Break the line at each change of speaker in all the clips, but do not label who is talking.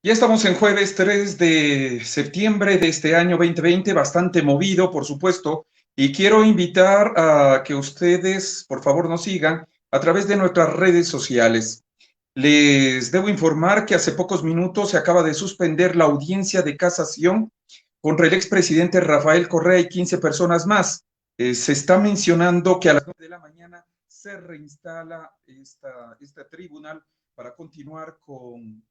Ya estamos en jueves 3 de septiembre de este año 2020, bastante movido, por supuesto, y quiero invitar a que ustedes, por favor, nos sigan a través de nuestras redes sociales. Les debo informar que hace pocos minutos se acaba de suspender la audiencia de casación contra el expresidente Rafael Correa y 15 personas más. Se está mencionando que a las 9 de la mañana se reinstala este tribunal para continuar con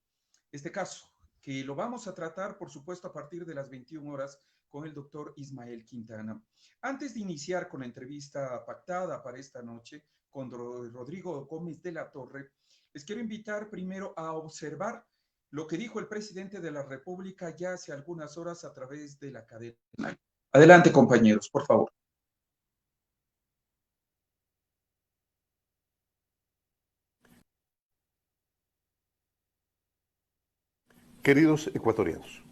este caso, que lo vamos a tratar, por supuesto, a partir de las 21 horas con el doctor Ismael Quintana. Antes de iniciar con la entrevista pactada para esta noche con Rodrigo Gómez de la Torre, les quiero invitar primero a observar lo que dijo el presidente de la República ya hace algunas horas a través de la cadena. Adelante, compañeros, por favor.
Queridos ecuatorianos,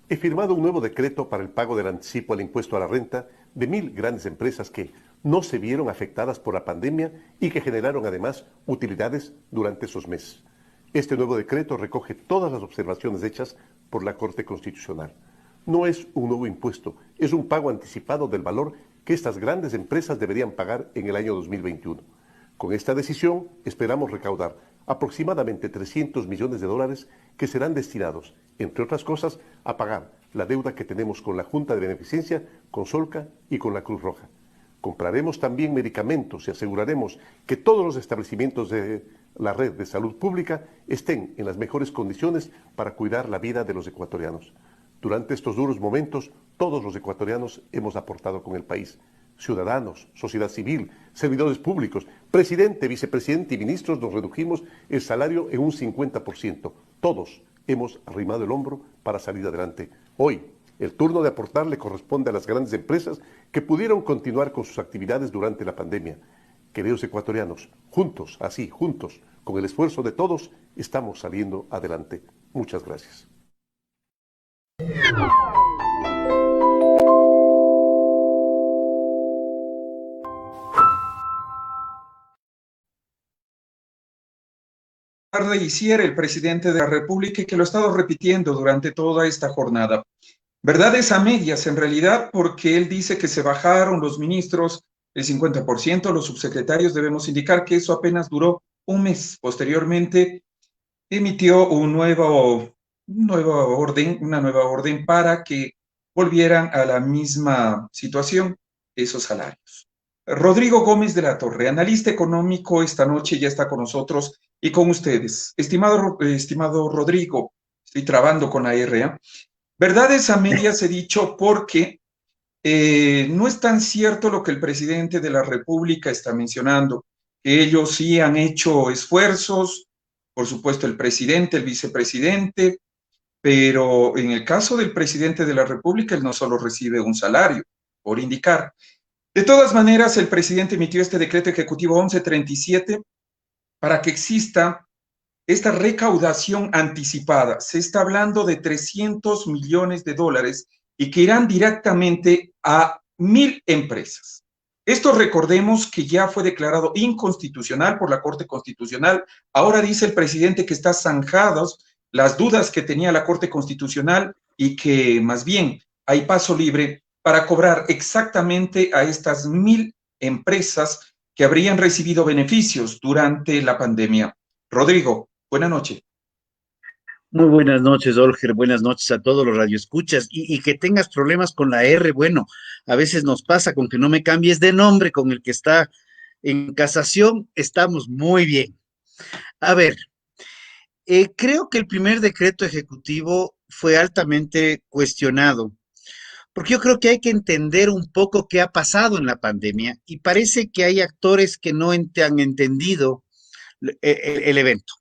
he firmado un nuevo decreto para el pago del anticipo al impuesto a la renta de 1.000 grandes empresas que no se vieron afectadas por la pandemia y que generaron además utilidades durante esos meses. Este nuevo decreto recoge todas las observaciones hechas por la Corte Constitucional. No es un nuevo impuesto, es un pago anticipado del valor que estas grandes empresas deberían pagar en el año 2021. Con esta decisión esperamos recaudar aproximadamente $300 millones que serán destinados, entre otras cosas, a pagar la deuda que tenemos con la Junta de Beneficencia, con Solca y con la Cruz Roja. Compraremos también medicamentos y aseguraremos que todos los establecimientos de la red de salud pública estén en las mejores condiciones para cuidar la vida de los ecuatorianos. Durante estos duros momentos, todos los ecuatorianos hemos aportado con el país. Ciudadanos, sociedad civil, servidores públicos, presidente, vicepresidente y ministros nos redujimos el salario en un 50%. Todos hemos arrimado el hombro para salir adelante. Hoy, el turno de aportar le corresponde a las grandes empresas que pudieron continuar con sus actividades durante la pandemia. Queridos ecuatorianos, juntos, así, juntos, con el esfuerzo de todos, estamos saliendo adelante. Muchas gracias.
Tarde hiciera el presidente de la República y que lo ha estado repitiendo durante toda esta jornada. Verdades a medias, en realidad, porque él dice que se bajaron los ministros el 50%, los subsecretarios, debemos indicar que eso apenas duró un mes. Posteriormente, emitió una nueva orden para que volvieran a la misma situación esos salarios. Rodrigo Gómez de la Torre, analista económico, esta noche ya está con nosotros y con ustedes. Estimado Rodrigo, estoy trabando con la R, ¿eh? Verdades a medias he dicho porque no es tan cierto lo que el presidente de la República está mencionando, que ellos sí han hecho esfuerzos, por supuesto el presidente, el vicepresidente, pero en el caso del presidente de la República, él no solo recibe un salario, por indicar. De todas maneras, el presidente emitió este decreto ejecutivo 1137 para que exista esta recaudación anticipada. Se está hablando de $300 millones y que irán directamente a 1.000 empresas. Esto recordemos que ya fue declarado inconstitucional por la Corte Constitucional. Ahora dice el presidente que están zanjadas las dudas que tenía la Corte Constitucional y que más bien hay paso libre para cobrar exactamente a estas 1.000 empresas que habrían recibido beneficios durante la pandemia. Rodrigo, buenas noches.
Muy buenas noches, Olger. Buenas noches a todos los radioescuchas. Y que tengas problemas con la R, bueno, a veces nos pasa con que no me cambies de nombre con el que está en casación, estamos muy bien. A ver, creo que el primer decreto ejecutivo fue altamente cuestionado, porque yo creo que hay que entender un poco qué ha pasado en la pandemia y parece que hay actores que no han entendido el evento.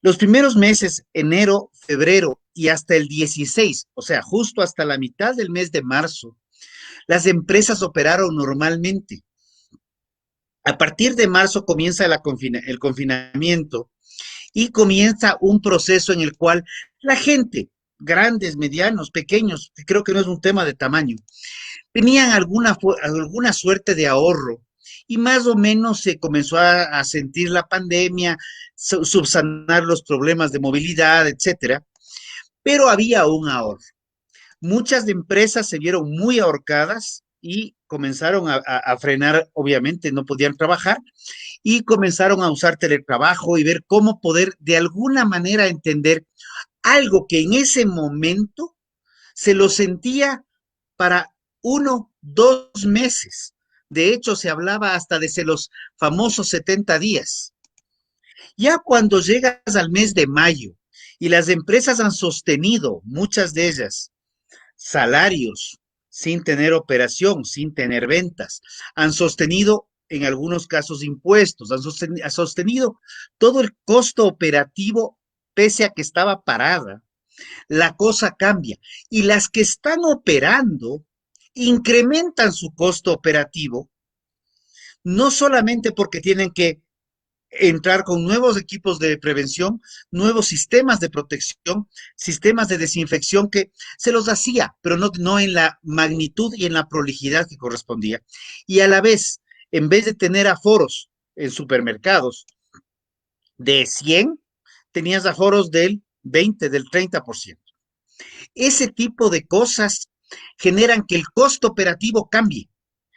Los primeros meses, enero, febrero y hasta el 16, o sea, justo hasta la mitad del mes de marzo, las empresas operaron normalmente. A partir de marzo comienza el confinamiento y comienza un proceso en el cual la gente, grandes, medianos, pequeños, que creo que no es un tema de tamaño, tenían alguna suerte de ahorro y más o menos se comenzó sentir la pandemia, subsanar los problemas de movilidad, etcétera. pero había un ahorro. Muchas empresas se vieron muy ahorcadas y comenzaron a frenar, obviamente no podían trabajar, y comenzaron a usar teletrabajo y ver cómo poder de alguna manera entender algo que en ese momento se lo sentía para 1, 2 meses. De hecho, se hablaba hasta de los famosos 70 días. Ya cuando llegas al mes de mayo y las empresas han sostenido, muchas de ellas, salarios sin tener operación, sin tener ventas, han sostenido en algunos casos impuestos, han sostenido todo el costo operativo pese a que estaba parada, la cosa cambia. Y las que están operando incrementan su costo operativo, no solamente porque tienen que entrar con nuevos equipos de prevención, nuevos sistemas de protección, sistemas de desinfección que se los hacía, pero no en la magnitud y en la prolijidad que correspondía. Y a la vez, en vez de tener aforos en supermercados de 100, tenías aforos del 20, del 30%. Ese tipo de cosas generan que el costo operativo cambie.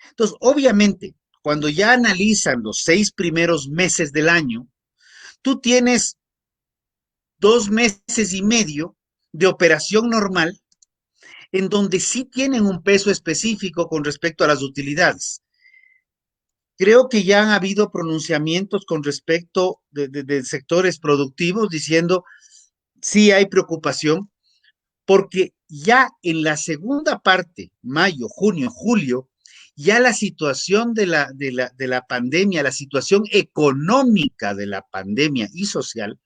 Entonces, obviamente, cuando ya analizan los 6 primeros meses del año, tú tienes 2 meses y medio de operación normal en donde sí tienen un peso específico con respecto a las utilidades. Creo que ya han habido pronunciamientos con respecto de sectores productivos diciendo sí hay preocupación porque ya en la segunda parte, mayo, junio, julio, ya la situación de la pandemia, la situación económica de la pandemia y social,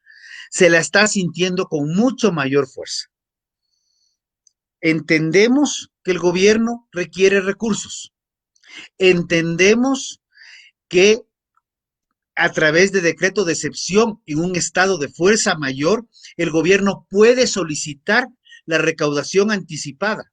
se la está sintiendo con mucho mayor fuerza. Entendemos que el gobierno requiere recursos. Entendemos que a través de decreto de excepción en un estado de fuerza mayor, el gobierno puede solicitar la recaudación anticipada,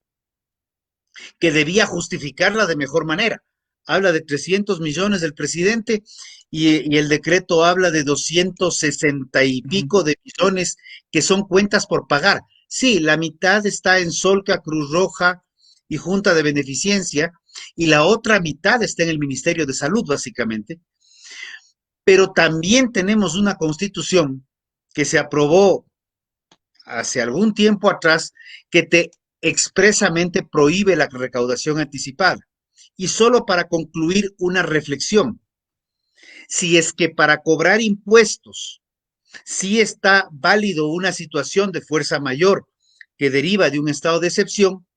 que debía justificarla de mejor manera. Habla de 300 millones del presidente y el decreto habla de 260 y pico de millones que son cuentas por pagar. Sí, la mitad está en Solca, Cruz Roja y Junta de Beneficencia, y la otra mitad está en el Ministerio de Salud, básicamente. Pero también tenemos una constitución que se aprobó hace algún tiempo atrás que te expresamente prohíbe la recaudación anticipada. Y solo para concluir una reflexión, si es que para cobrar impuestos sí está válido una situación de fuerza mayor que deriva de un estado de excepción,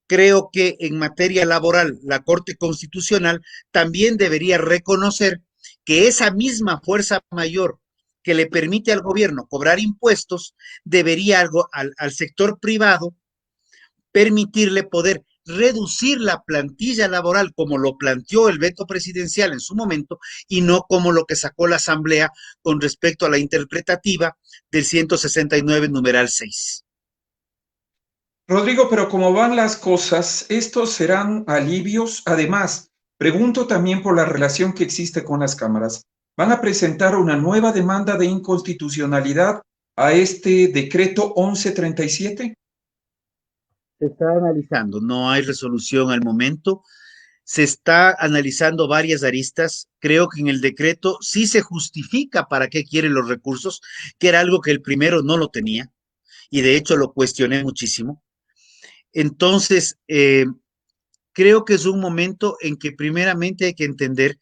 creo que en materia laboral la Corte Constitucional también debería reconocer que esa misma fuerza mayor que le permite al gobierno cobrar impuestos debería al sector privado permitirle poder reducir la plantilla laboral como lo planteó el veto presidencial en su momento y no como lo que sacó la Asamblea con respecto a la interpretativa del 169 numeral 6.
Rodrigo, pero como van las cosas, ¿estos serán alivios? Además, pregunto también por la relación que existe con las cámaras. ¿Van a presentar una nueva demanda de inconstitucionalidad a este decreto 1137?
Se está analizando, no hay resolución al momento. Se está analizando varias aristas. Creo que en el decreto sí se justifica para qué quieren los recursos, que era algo que el primero no lo tenía, y de hecho lo cuestioné muchísimo. Entonces, creo que es un momento en que primeramente hay que entender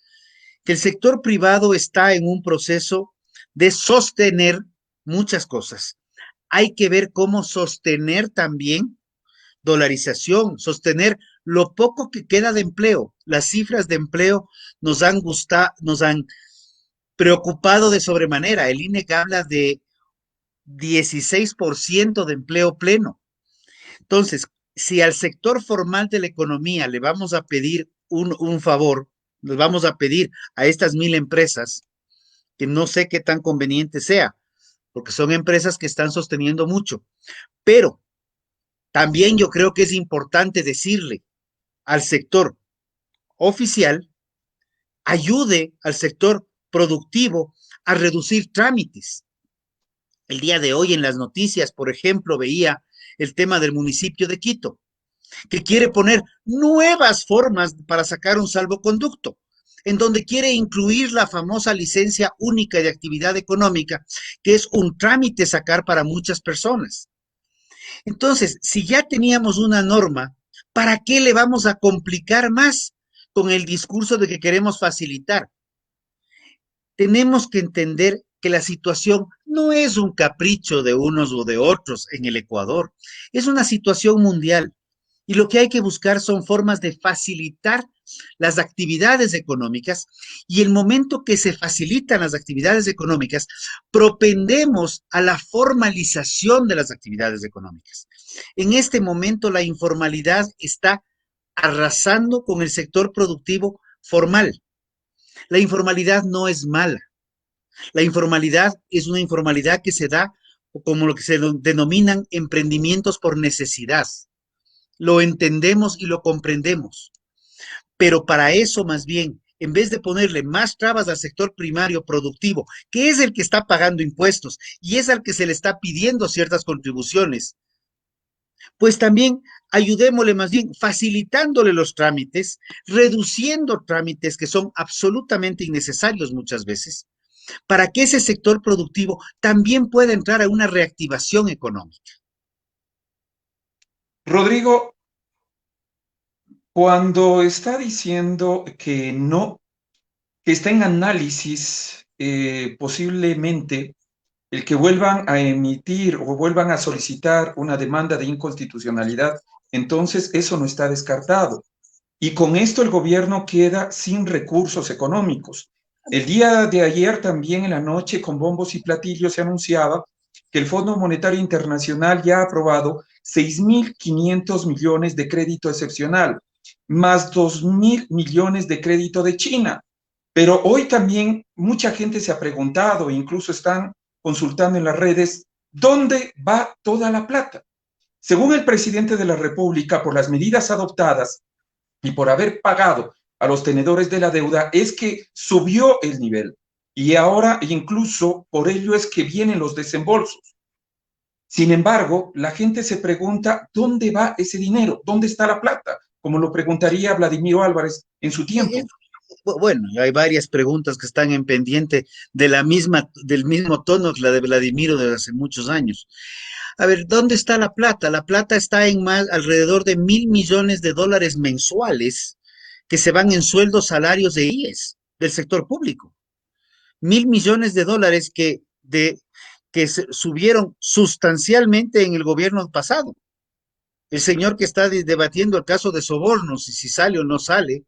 que el sector privado está en un proceso de sostener muchas cosas. Hay que ver cómo sostener también dolarización, sostener lo poco que queda de empleo. Las cifras de empleo nos han preocupado de sobremanera. El INEC habla de 16% de empleo pleno. Entonces, si al sector formal de la economía le vamos a pedir un favor, les vamos a pedir a estas 1,000 empresas, que no sé qué tan conveniente sea, porque son empresas que están sosteniendo mucho, pero también yo creo que es importante decirle al sector oficial, ayude al sector productivo a reducir trámites. El día de hoy en las noticias, por ejemplo, veía el tema del municipio de Quito, que quiere poner nuevas formas para sacar un salvoconducto, en donde quiere incluir la famosa licencia única de actividad económica, que es un trámite sacar para muchas personas. Entonces, si ya teníamos una norma, ¿para qué le vamos a complicar más con el discurso de que queremos facilitar? Tenemos que entender que la situación no es un capricho de unos o de otros en el Ecuador, es una situación mundial. Y lo que hay que buscar son formas de facilitar las actividades económicas, y el momento que se facilitan las actividades económicas, propendemos a la formalización de las actividades económicas. En este momento la informalidad está arrasando con el sector productivo formal. La informalidad no es mala. La informalidad es una informalidad que se da como lo que se denominan emprendimientos por necesidad. Lo entendemos y lo comprendemos. Pero para eso, más bien, en vez de ponerle más trabas al sector primario productivo, que es el que está pagando impuestos y es al que se le está pidiendo ciertas contribuciones, pues también ayudémosle más bien facilitándole los trámites, reduciendo trámites que son absolutamente innecesarios muchas veces, para que ese sector productivo también pueda entrar a una reactivación económica.
Rodrigo, cuando está diciendo que no, que está en análisis posiblemente el que vuelvan a emitir o vuelvan a solicitar una demanda de inconstitucionalidad, entonces eso no está descartado. Y con esto el gobierno queda sin recursos económicos. El día de ayer también en la noche, con bombos y platillos, se anunciaba que el Fondo Monetario Internacional ya ha aprobado 6.500 millones de crédito excepcional, más 2.000 millones de crédito de China. Pero hoy también mucha gente se ha preguntado, incluso están consultando en las redes, ¿dónde va toda la plata? Según el presidente de la República, por las medidas adoptadas y por haber pagado a los tenedores de la deuda, es que subió el nivel. Y ahora incluso por ello es que vienen los desembolsos. Sin embargo, la gente se pregunta, ¿dónde va ese dinero? ¿Dónde está la plata? Como lo preguntaría Vladimiro Álvarez en su tiempo.
Bueno, hay varias preguntas que están en pendiente del mismo tono que la de Vladimiro de hace muchos años. A ver, ¿dónde está la plata? La plata está en alrededor de 1.000 millones de dólares mensuales que se van en sueldos, salarios de IES del sector público. 1.000 millones de dólares que subieron sustancialmente en el gobierno pasado. El señor que está debatiendo el caso de sobornos y si sale o no sale,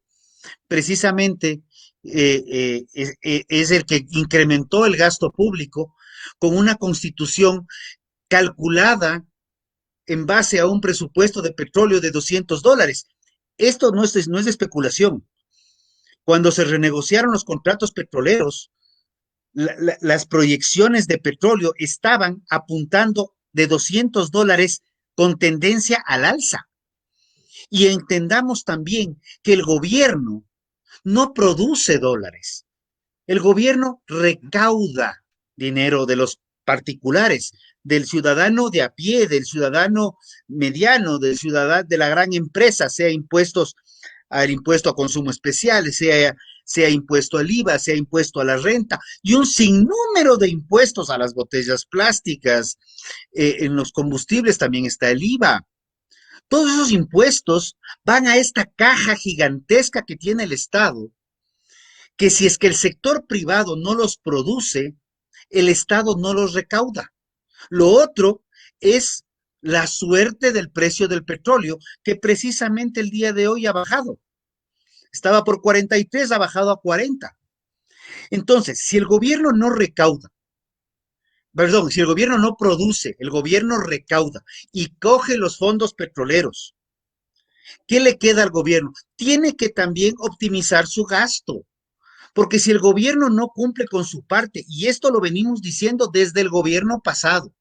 precisamente es el que incrementó el gasto público con una constitución calculada en base a un presupuesto de petróleo de $200. Esto no es de especulación. Cuando se renegociaron los contratos petroleros, las proyecciones de petróleo estaban apuntando de $200 con tendencia al alza. Y entendamos también que el gobierno no produce dólares. El gobierno recauda dinero de los particulares, del ciudadano de a pie, del ciudadano mediano, del ciudadano de la gran empresa, sea impuestos al impuesto a consumo especial, sea impuesto al IVA, sea impuesto a la renta y un sinnúmero de impuestos a las botellas plásticas. En los combustibles también está el IVA. Todos esos impuestos van a esta caja gigantesca que tiene el Estado, que si es que el sector privado no los produce, el Estado no los recauda. Lo otro es la suerte del precio del petróleo, que precisamente el día de hoy ha bajado. Estaba por 43, ha bajado a 40. Entonces, si el gobierno no recauda, perdón, si el gobierno no produce, el gobierno recauda y coge los fondos petroleros, ¿qué le queda al gobierno? Tiene que también optimizar su gasto. Porque si el gobierno no cumple con su parte, y esto lo venimos diciendo desde el gobierno pasado,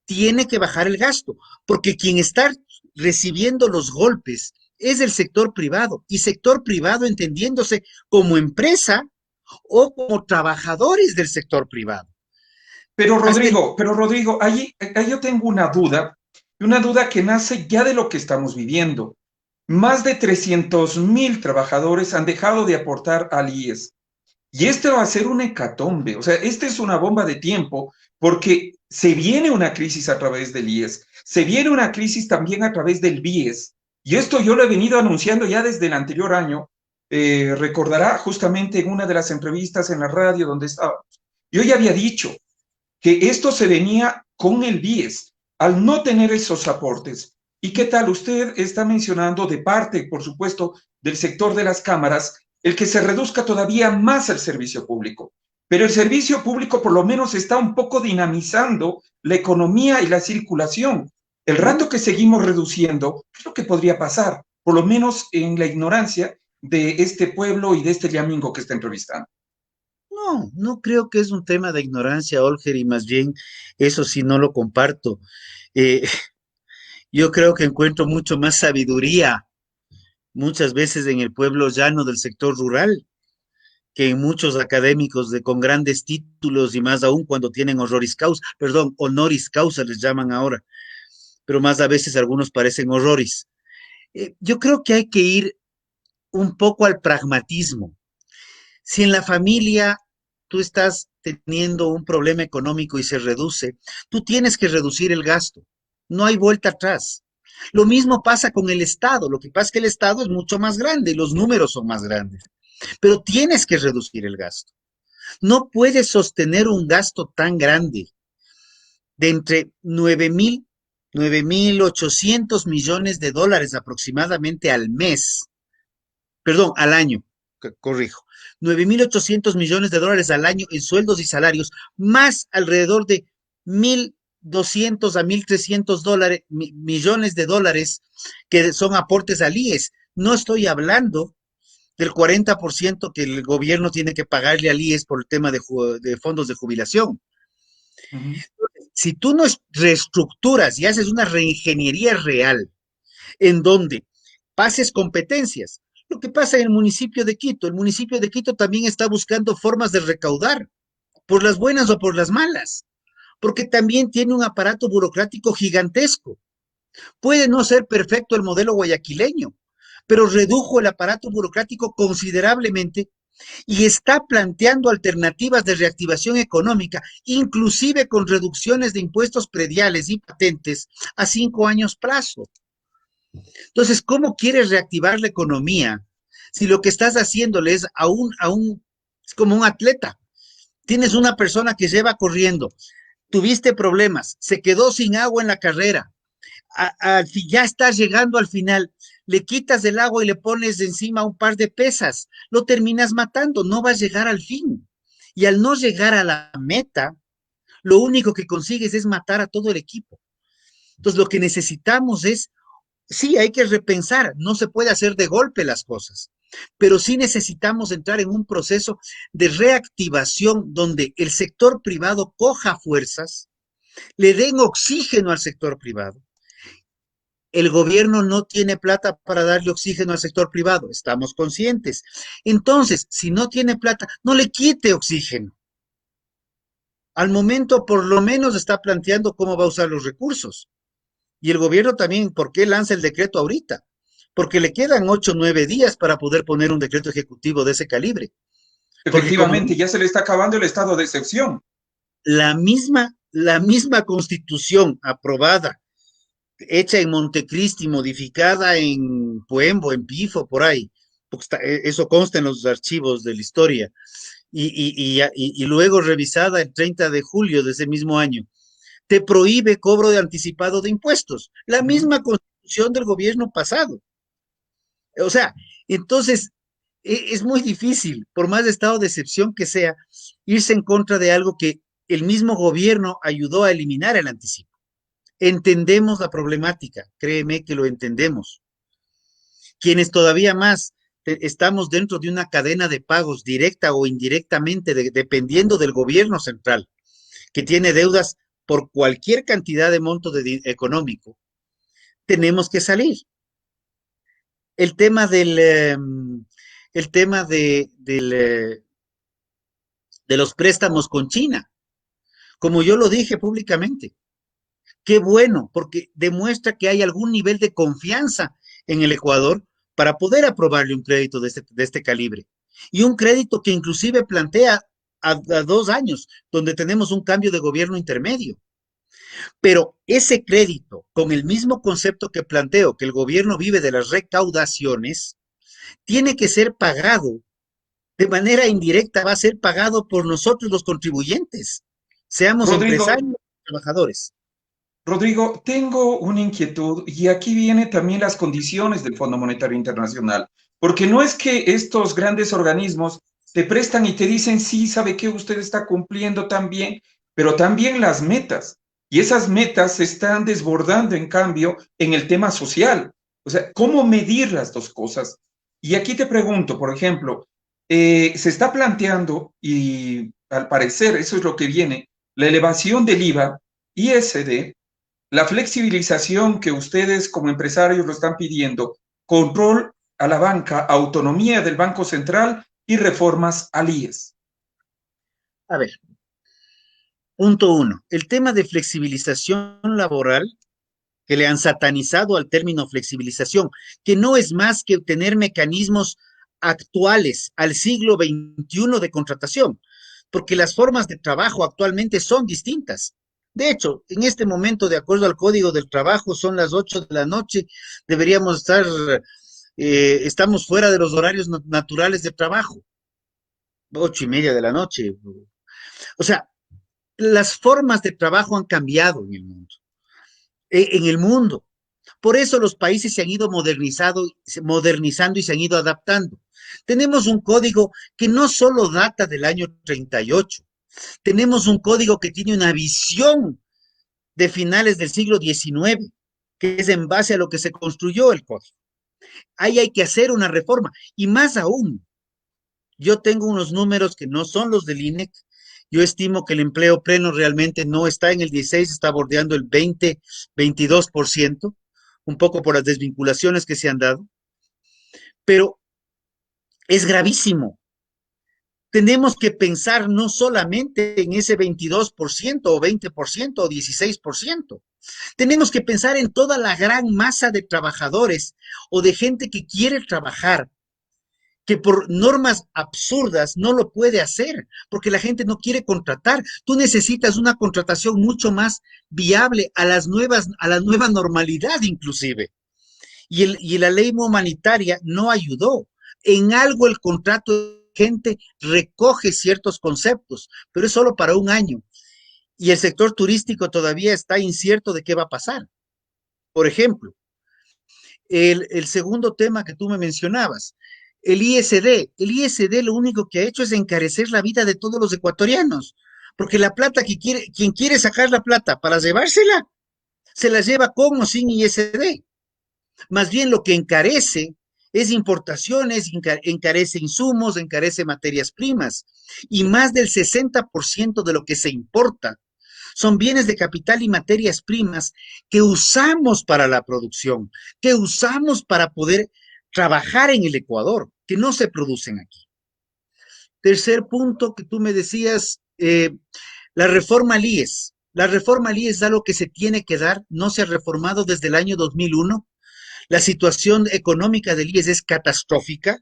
tiene que bajar el gasto, porque quien está recibiendo los golpes es el sector privado, y sector privado entendiéndose como empresa o como trabajadores del sector privado.
Pero Rodrigo, ahí yo tengo una duda, y una duda que nace ya de lo que estamos viviendo. Más de 300.000 trabajadores han dejado de aportar al IES. Y este va a ser una hecatombe, o sea, esta es una bomba de tiempo porque se viene una crisis a través del IES, se viene una crisis también a través del BIES. Y esto yo lo he venido anunciando ya desde el anterior año. Recordará justamente en una de las entrevistas en la radio donde estábamos. Yo ya había dicho que esto se venía con el BIES, al no tener esos aportes. ¿Y qué tal? Usted está mencionando de parte, por supuesto, del sector de las cámaras, el que se reduzca todavía más el servicio público. Pero el servicio público por lo menos está un poco dinamizando la economía y la circulación. El rato que seguimos reduciendo, ¿qué es lo que podría pasar? Por lo menos en la ignorancia de este pueblo y de este llamingo que está entrevistando.
No, no creo que es un tema de ignorancia, Olger, y más bien eso sí no lo comparto. Eh, yo creo que encuentro mucho más sabiduría muchas veces en el pueblo llano del sector rural que en muchos académicos con grandes títulos y más aún cuando tienen honoris causa les llaman ahora, pero más a veces algunos parecen horroris. Yo creo que hay que ir un poco al pragmatismo. Si en la familia tú estás teniendo un problema económico y se reduce, tú tienes que reducir el gasto. No hay vuelta atrás. Lo mismo pasa con el Estado. Lo que pasa es que el Estado es mucho más grande y los números son más grandes. Pero tienes que reducir el gasto. No puedes sostener un gasto tan grande de entre 9.800 millones de dólares aproximadamente al mes, perdón, al año, corrijo, 9.800 millones de dólares al año en sueldos y salarios, más alrededor de 1.200 a 1.300 millones de dólares que son aportes al IES. No estoy hablando del 40% que el gobierno tiene que pagarle al IES por el tema de fondos de jubilación.
Uh -huh.
Si tú no reestructuras y haces una reingeniería real en donde pases competencias, lo que pasa en el municipio de Quito también está buscando formas de recaudar, por las buenas o por las malas, porque también tiene un aparato burocrático gigantesco. Puede no ser perfecto el modelo guayaquileño, pero redujo el aparato burocrático considerablemente y está planteando alternativas de reactivación económica, inclusive con reducciones de impuestos prediales y patentes a 5 años plazo. Entonces, ¿cómo quieres reactivar la economía si lo que estás haciéndole es es como un atleta? Tienes una persona que lleva corriendo, tuviste problemas, se quedó sin agua en la carrera, ya estás llegando al final, le quitas el agua y le pones encima un par de pesas, lo terminas matando, no vas a llegar al fin. Y al no llegar a la meta, lo único que consigues es matar a todo el equipo. Entonces, lo que necesitamos es, sí, hay que repensar, no se puede hacer de golpe las cosas, pero sí necesitamos entrar en un proceso de reactivación donde el sector privado coja fuerzas, le den oxígeno al sector privado. El gobierno no tiene plata para darle oxígeno al sector privado, estamos conscientes. Entonces, si no tiene plata, no le quite oxígeno. Al momento, por lo menos, está planteando cómo va a usar los recursos. Y el gobierno también, ¿por qué lanza el decreto ahorita? Porque le quedan 8 o 9 días para poder poner un decreto ejecutivo de ese calibre. Porque
Efectivamente, ya se le está acabando el estado de excepción.
La misma constitución aprobada, hecha en Montecristi, modificada en Puembo, en Pifo, por ahí, porque eso consta en los archivos de la historia, y luego revisada el 30 de julio de ese mismo año, te prohíbe cobro de anticipado de impuestos. La misma constitución del gobierno pasado. O sea, entonces es muy difícil, por más estado de excepción que sea, irse en contra de algo que el mismo gobierno ayudó a eliminar el anticipo. Entendemos la problemática, créeme que lo entendemos. Quienes todavía más estamos dentro de una cadena de pagos directa o indirectamente, dependiendo del gobierno central, que tiene deudas por cualquier cantidad de monto económico, tenemos que salir. El tema de los préstamos con China, como yo lo dije públicamente, Qué bueno, porque demuestra que hay algún nivel de confianza en el Ecuador para poder aprobarle un crédito de este calibre. Y un crédito que inclusive plantea a 2 años, donde tenemos un cambio de gobierno intermedio. Pero ese crédito, con el mismo concepto que planteo, que el gobierno vive de las recaudaciones, tiene que ser pagado de manera indirecta, va a ser pagado por nosotros los contribuyentes, seamos
Rodrigo,
empresarios o trabajadores.
Rodrigo, tengo una inquietud y aquí vienen también las condiciones del Fondo Monetario Internacional, porque no es que estos grandes organismos te prestan y te dicen, sí, sabe que usted está cumpliendo también, pero también las metas. Y esas metas se están desbordando, en cambio, en el tema social. O sea, ¿cómo medir las dos cosas? Y aquí te pregunto, por ejemplo, se está planteando, y al parecer eso es lo que viene, la elevación del IVA, ISD, la flexibilización que ustedes como empresarios lo están pidiendo, control a la banca, autonomía del Banco Central y reformas al IES.
A ver, punto uno, el tema de flexibilización laboral, que le han satanizado al término flexibilización, que no es más que tener mecanismos actuales al siglo XXI de contratación, porque las formas de trabajo actualmente son distintas. De hecho, en este momento, de acuerdo al Código del Trabajo, son las 8 de la noche, deberíamos estar, estamos fuera de los horarios naturales de trabajo, 8:30 de la noche. O sea, las formas de trabajo han cambiado en el mundo. Por eso los países se han ido modernizando y se han ido adaptando. Tenemos un código que no solo data del año 38, tenemos un código que tiene una visión de finales del siglo XIX, que es en base a lo que se construyó el código. Ahí hay que hacer una reforma. Y más aún, yo tengo unos números que no son los del INEC. Yo estimo que el empleo pleno realmente no está en el 16, está bordeando el 20, 22%, un poco por las desvinculaciones que se han dado, pero es gravísimo. Tenemos que pensar no solamente en ese 22% o 20% o 16%. Tenemos que pensar en toda la gran masa de trabajadores o de gente que quiere trabajar, que por normas absurdas no lo puede hacer, porque la gente no quiere contratar. Tú necesitas una contratación mucho más viable a la nueva normalidad inclusive. Y la ley humanitaria no ayudó. En algo el contrato de gente recoge ciertos conceptos, pero es solo para un año. Y el sector turístico todavía está incierto de qué va a pasar. Por ejemplo, el segundo tema que tú me mencionabas, el ISD lo único que ha hecho es encarecer la vida de todos los ecuatorianos, porque la plata quien quiere sacar la plata para llevársela, se la lleva con o sin ISD. Más bien lo que encarece es importaciones, encarece insumos, encarece materias primas, y más del 60% de lo que se importa son bienes de capital y materias primas que usamos para la producción, que usamos para poder trabajar en el Ecuador, que no se producen aquí. Tercer punto que tú me decías, la reforma al IES. La reforma al IES es algo que se tiene que dar, no se ha reformado desde el año 2001. La situación económica del IES es catastrófica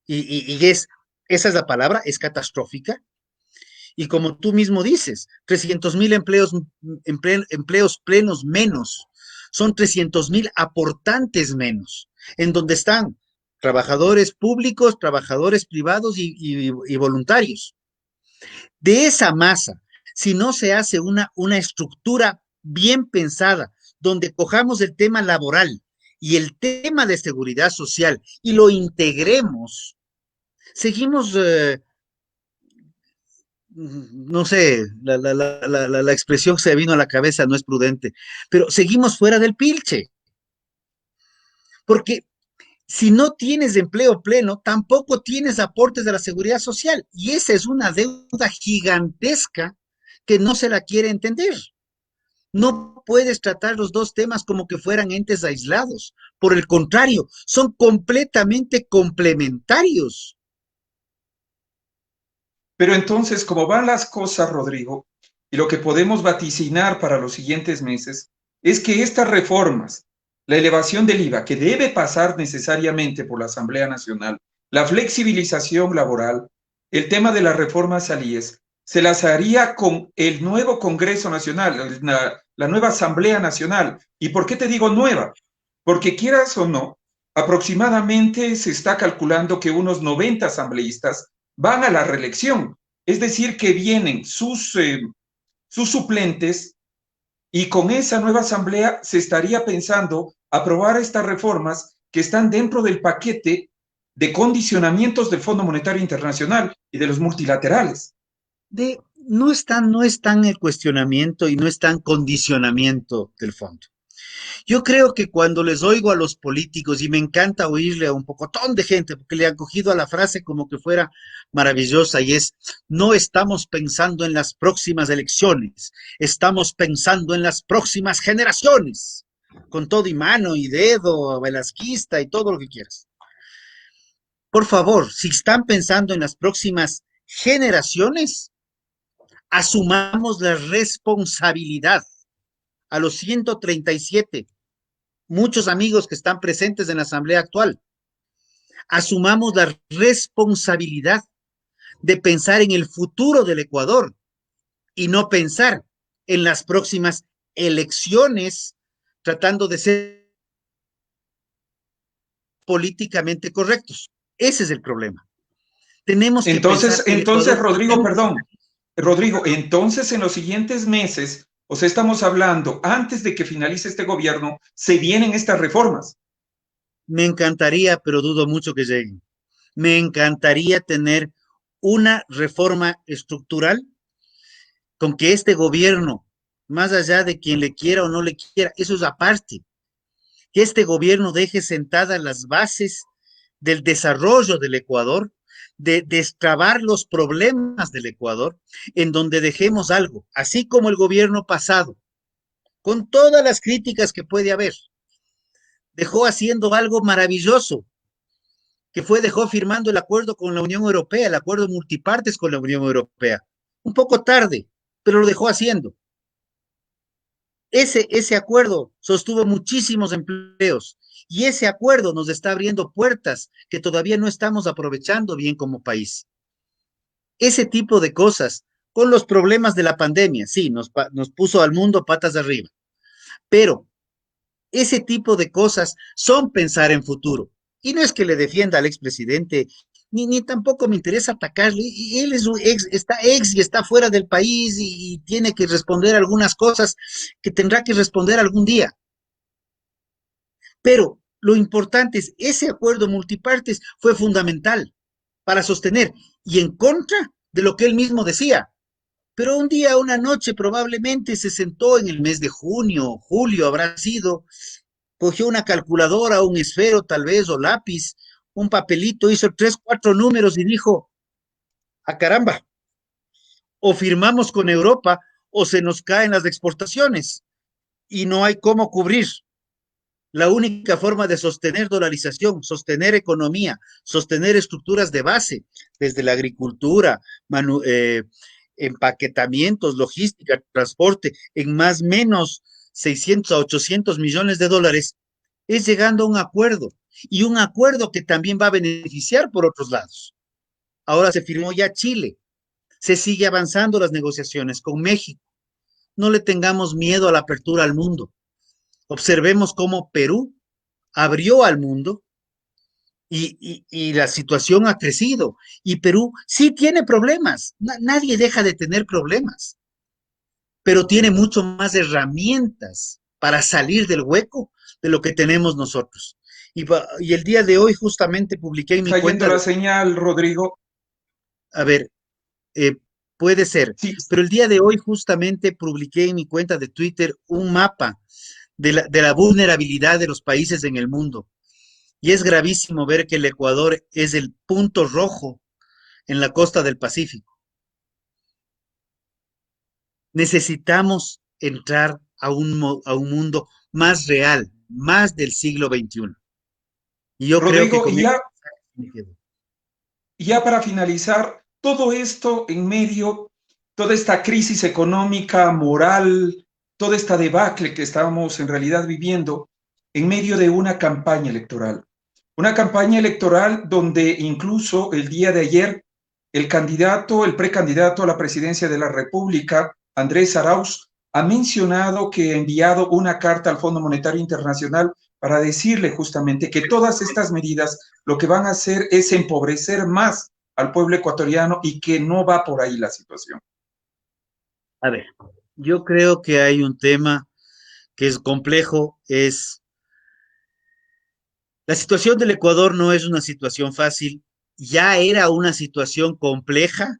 y esa es la palabra, es catastrófica. Y como tú mismo dices, 300,000 empleos plenos menos, son 300,000 aportantes menos, en donde están trabajadores públicos, trabajadores privados y voluntarios. De esa masa, si no se hace una estructura bien pensada, donde cojamos el tema laboral y el tema de seguridad social y lo integremos, seguimos no sé, la expresión que se vino a la cabeza no es prudente, pero seguimos fuera del pilche, porque si no tienes empleo pleno, tampoco tienes aportes de la seguridad social, y esa es una deuda gigantesca que no se la quiere entender. No puedes tratar los dos temas como que fueran entes aislados. Por el contrario, son completamente complementarios.
Pero entonces, como van las cosas, Rodrigo, y lo que podemos vaticinar para los siguientes meses, es que estas reformas, la elevación del IVA, que debe pasar necesariamente por la Asamblea Nacional, la flexibilización laboral, el tema de las reformas al IES, se las haría con el nuevo Congreso Nacional, la nueva Asamblea Nacional. ¿Y por qué te digo nueva? Porque quieras o no, aproximadamente se está calculando que unos 90 asambleístas van a la reelección. Es decir, que vienen sus suplentes y con esa nueva asamblea se estaría pensando aprobar estas reformas que están dentro del paquete de condicionamientos del Fondo Monetario Internacional y de los multilaterales.
No es tan el cuestionamiento y no es tan condicionamiento del fondo. Yo creo que cuando les oigo a los políticos, y me encanta oírle a un pocotón de gente, porque le han cogido a la frase como que fuera maravillosa, y es, no estamos pensando en las próximas elecciones, estamos pensando en las próximas generaciones, con todo y mano y dedo, velasquista y todo lo que quieras. Por favor, si están pensando en las próximas generaciones, asumamos la responsabilidad a los 137 muchos amigos que están presentes en la asamblea actual. Asumamos la responsabilidad de pensar en el futuro del Ecuador y no pensar en las próximas elecciones tratando de ser políticamente correctos. Ese es el problema. Tenemos que pensar que
entonces, Rodrigo, perdón, Rodrigo, entonces en los siguientes meses, o sea, estamos hablando, antes de que finalice este gobierno, se vienen estas reformas.
Me encantaría, pero dudo mucho que lleguen. Me encantaría tener una reforma estructural con que este gobierno, más allá de quien le quiera o no le quiera, eso es aparte, que este gobierno deje sentadas las bases del desarrollo del Ecuador, de destrabar los problemas del Ecuador, en donde dejemos algo, así como el gobierno pasado, con todas las críticas que puede haber, dejó haciendo algo maravilloso, que fue, dejó firmando el acuerdo con la Unión Europea, el acuerdo multipartes con la Unión Europea. Un poco tarde, pero lo dejó haciendo. Ese acuerdo sostuvo muchísimos empleos y ese acuerdo nos está abriendo puertas que todavía no estamos aprovechando bien como país. Ese tipo de cosas, con los problemas de la pandemia, sí, nos puso al mundo patas arriba, pero ese tipo de cosas son pensar en futuro. Y no es que le defienda al expresidente, ni tampoco me interesa atacarle. Y él es está ex y está fuera del país y tiene que responder algunas cosas que tendrá que responder algún día. Pero lo importante es, ese acuerdo multipartes fue fundamental para sostener y en contra de lo que él mismo decía. Pero un día, una noche, probablemente se sentó en el mes de junio, julio habrá sido, cogió una calculadora, un esfero tal vez, o lápiz, un papelito, hizo 3, 4 números y dijo, a caramba, o firmamos con Europa o se nos caen las exportaciones y no hay cómo cubrir. La única forma de sostener dolarización, sostener economía, sostener estructuras de base, desde la agricultura, empaquetamientos, logística, transporte, en más o menos 600 a 800 millones de dólares, es llegando a un acuerdo, y un acuerdo que también va a beneficiar por otros lados. Ahora se firmó ya Chile, se sigue avanzando las negociaciones con México. No le tengamos miedo a la apertura al mundo. Observemos cómo Perú abrió al mundo y la situación ha crecido. Y Perú sí tiene problemas, nadie deja de tener problemas, pero tiene mucho más herramientas para salir del hueco de lo que tenemos nosotros. Y el día de hoy justamente publiqué en mi cuenta...
la señal, Rodrigo.
A ver, puede ser,
sí.
Pero el día de hoy justamente publiqué en mi cuenta de Twitter un mapa de la vulnerabilidad de los países en el mundo. Y es gravísimo ver que el Ecuador es el punto rojo en la costa del Pacífico. Necesitamos entrar a un mundo más real, más del siglo XXI. Y yo
Rodrigo,
creo que
ya para finalizar, todo esto en medio, toda esta crisis económica, moral, toda esta debacle que estábamos en realidad viviendo en medio de una campaña electoral. Una campaña electoral donde incluso el día de ayer el precandidato a la presidencia de la República, Andrés Arauz, ha mencionado que ha enviado una carta al Fondo Monetario Internacional para decirle justamente que todas estas medidas lo que van a hacer es empobrecer más al pueblo ecuatoriano y que no va por ahí la situación.
A ver, yo creo que hay un tema que es complejo, es la situación del Ecuador no es una situación fácil, ya era una situación compleja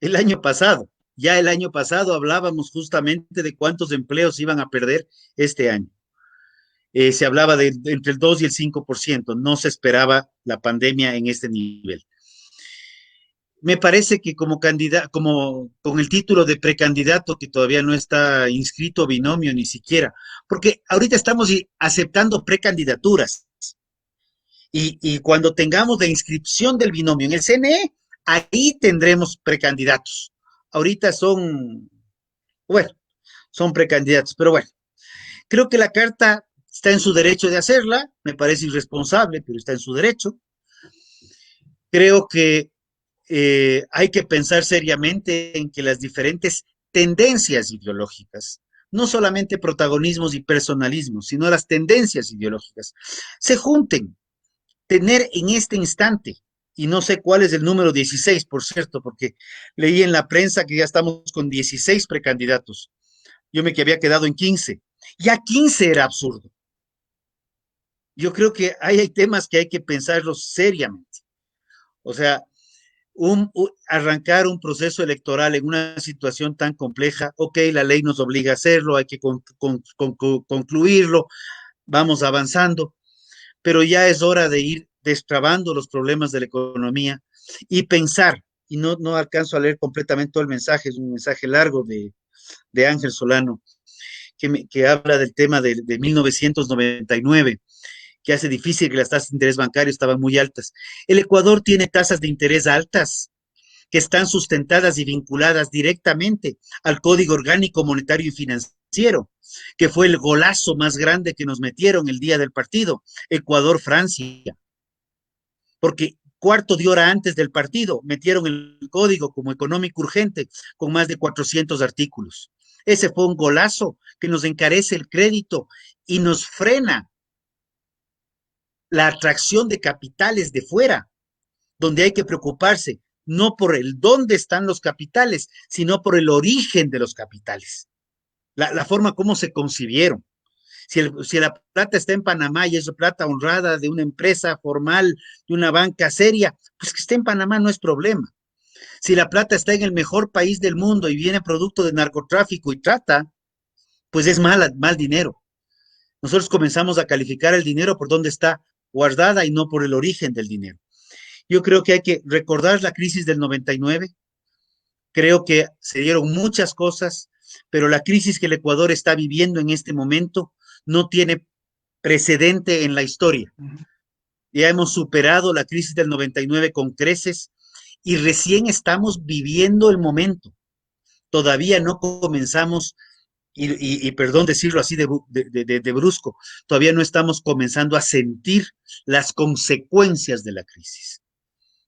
el año pasado. Ya el año pasado hablábamos justamente de cuántos empleos iban a perder este año. Se hablaba de entre el 2 y el 5%, no se esperaba la pandemia en este nivel. Me parece que como candidato, como con el título de precandidato que todavía no está inscrito binomio ni siquiera, porque ahorita estamos aceptando precandidaturas y cuando tengamos la inscripción del binomio en el CNE, ahí tendremos precandidatos. Ahorita bueno, son precandidatos, pero bueno, creo que la carta está en su derecho de hacerla, me parece irresponsable, pero está en su derecho. Creo que hay que pensar seriamente en que las diferentes tendencias ideológicas, no solamente protagonismos y personalismos, sino las tendencias ideológicas, se junten. Tener en este instante, y no sé cuál es el número 16, por cierto, porque leí en la prensa que ya estamos con 16 precandidatos. Yo me que había quedado en 15. Ya 15 era absurdo. Yo creo que hay temas que hay que pensarlos seriamente. O sea, arrancar un proceso electoral en una situación tan compleja, ok, la ley nos obliga a hacerlo, hay que concluirlo, vamos avanzando, pero ya es hora de ir destrabando los problemas de la economía y pensar, y no alcanzo a leer completamente todo el mensaje, es un mensaje largo de Ángel Solano, que habla del tema de 1999, que hace difícil que las tasas de interés bancario estaban muy altas. El Ecuador tiene tasas de interés altas que están sustentadas y vinculadas directamente al Código Orgánico Monetario y Financiero, que fue el golazo más grande que nos metieron el día del partido, Ecuador-Francia, porque cuarto de hora antes del partido metieron el código como económico urgente con más de 400 artículos. Ese fue un golazo que nos encarece el crédito y nos frena la atracción de capitales de fuera, donde hay que preocuparse no por el dónde están los capitales, sino por el origen de los capitales, la forma como se concibieron. Si la plata está en Panamá y es plata honrada de una empresa formal, de una banca seria, pues que esté en Panamá no es problema. Si la plata está en el mejor país del mundo y viene producto de narcotráfico y trata, pues es mal dinero. Nosotros comenzamos a calificar el dinero por dónde está guardada y no por el origen del dinero. Yo creo que hay que recordar la crisis del 99. Creo que se dieron muchas cosas, pero la crisis que el Ecuador está viviendo en este momento no tiene precedente en la historia. Ya hemos superado la crisis del 99 con creces y recién estamos viviendo el momento. Todavía no comenzamos, y perdón decirlo así de brusco, todavía no estamos comenzando a sentir las consecuencias de la crisis.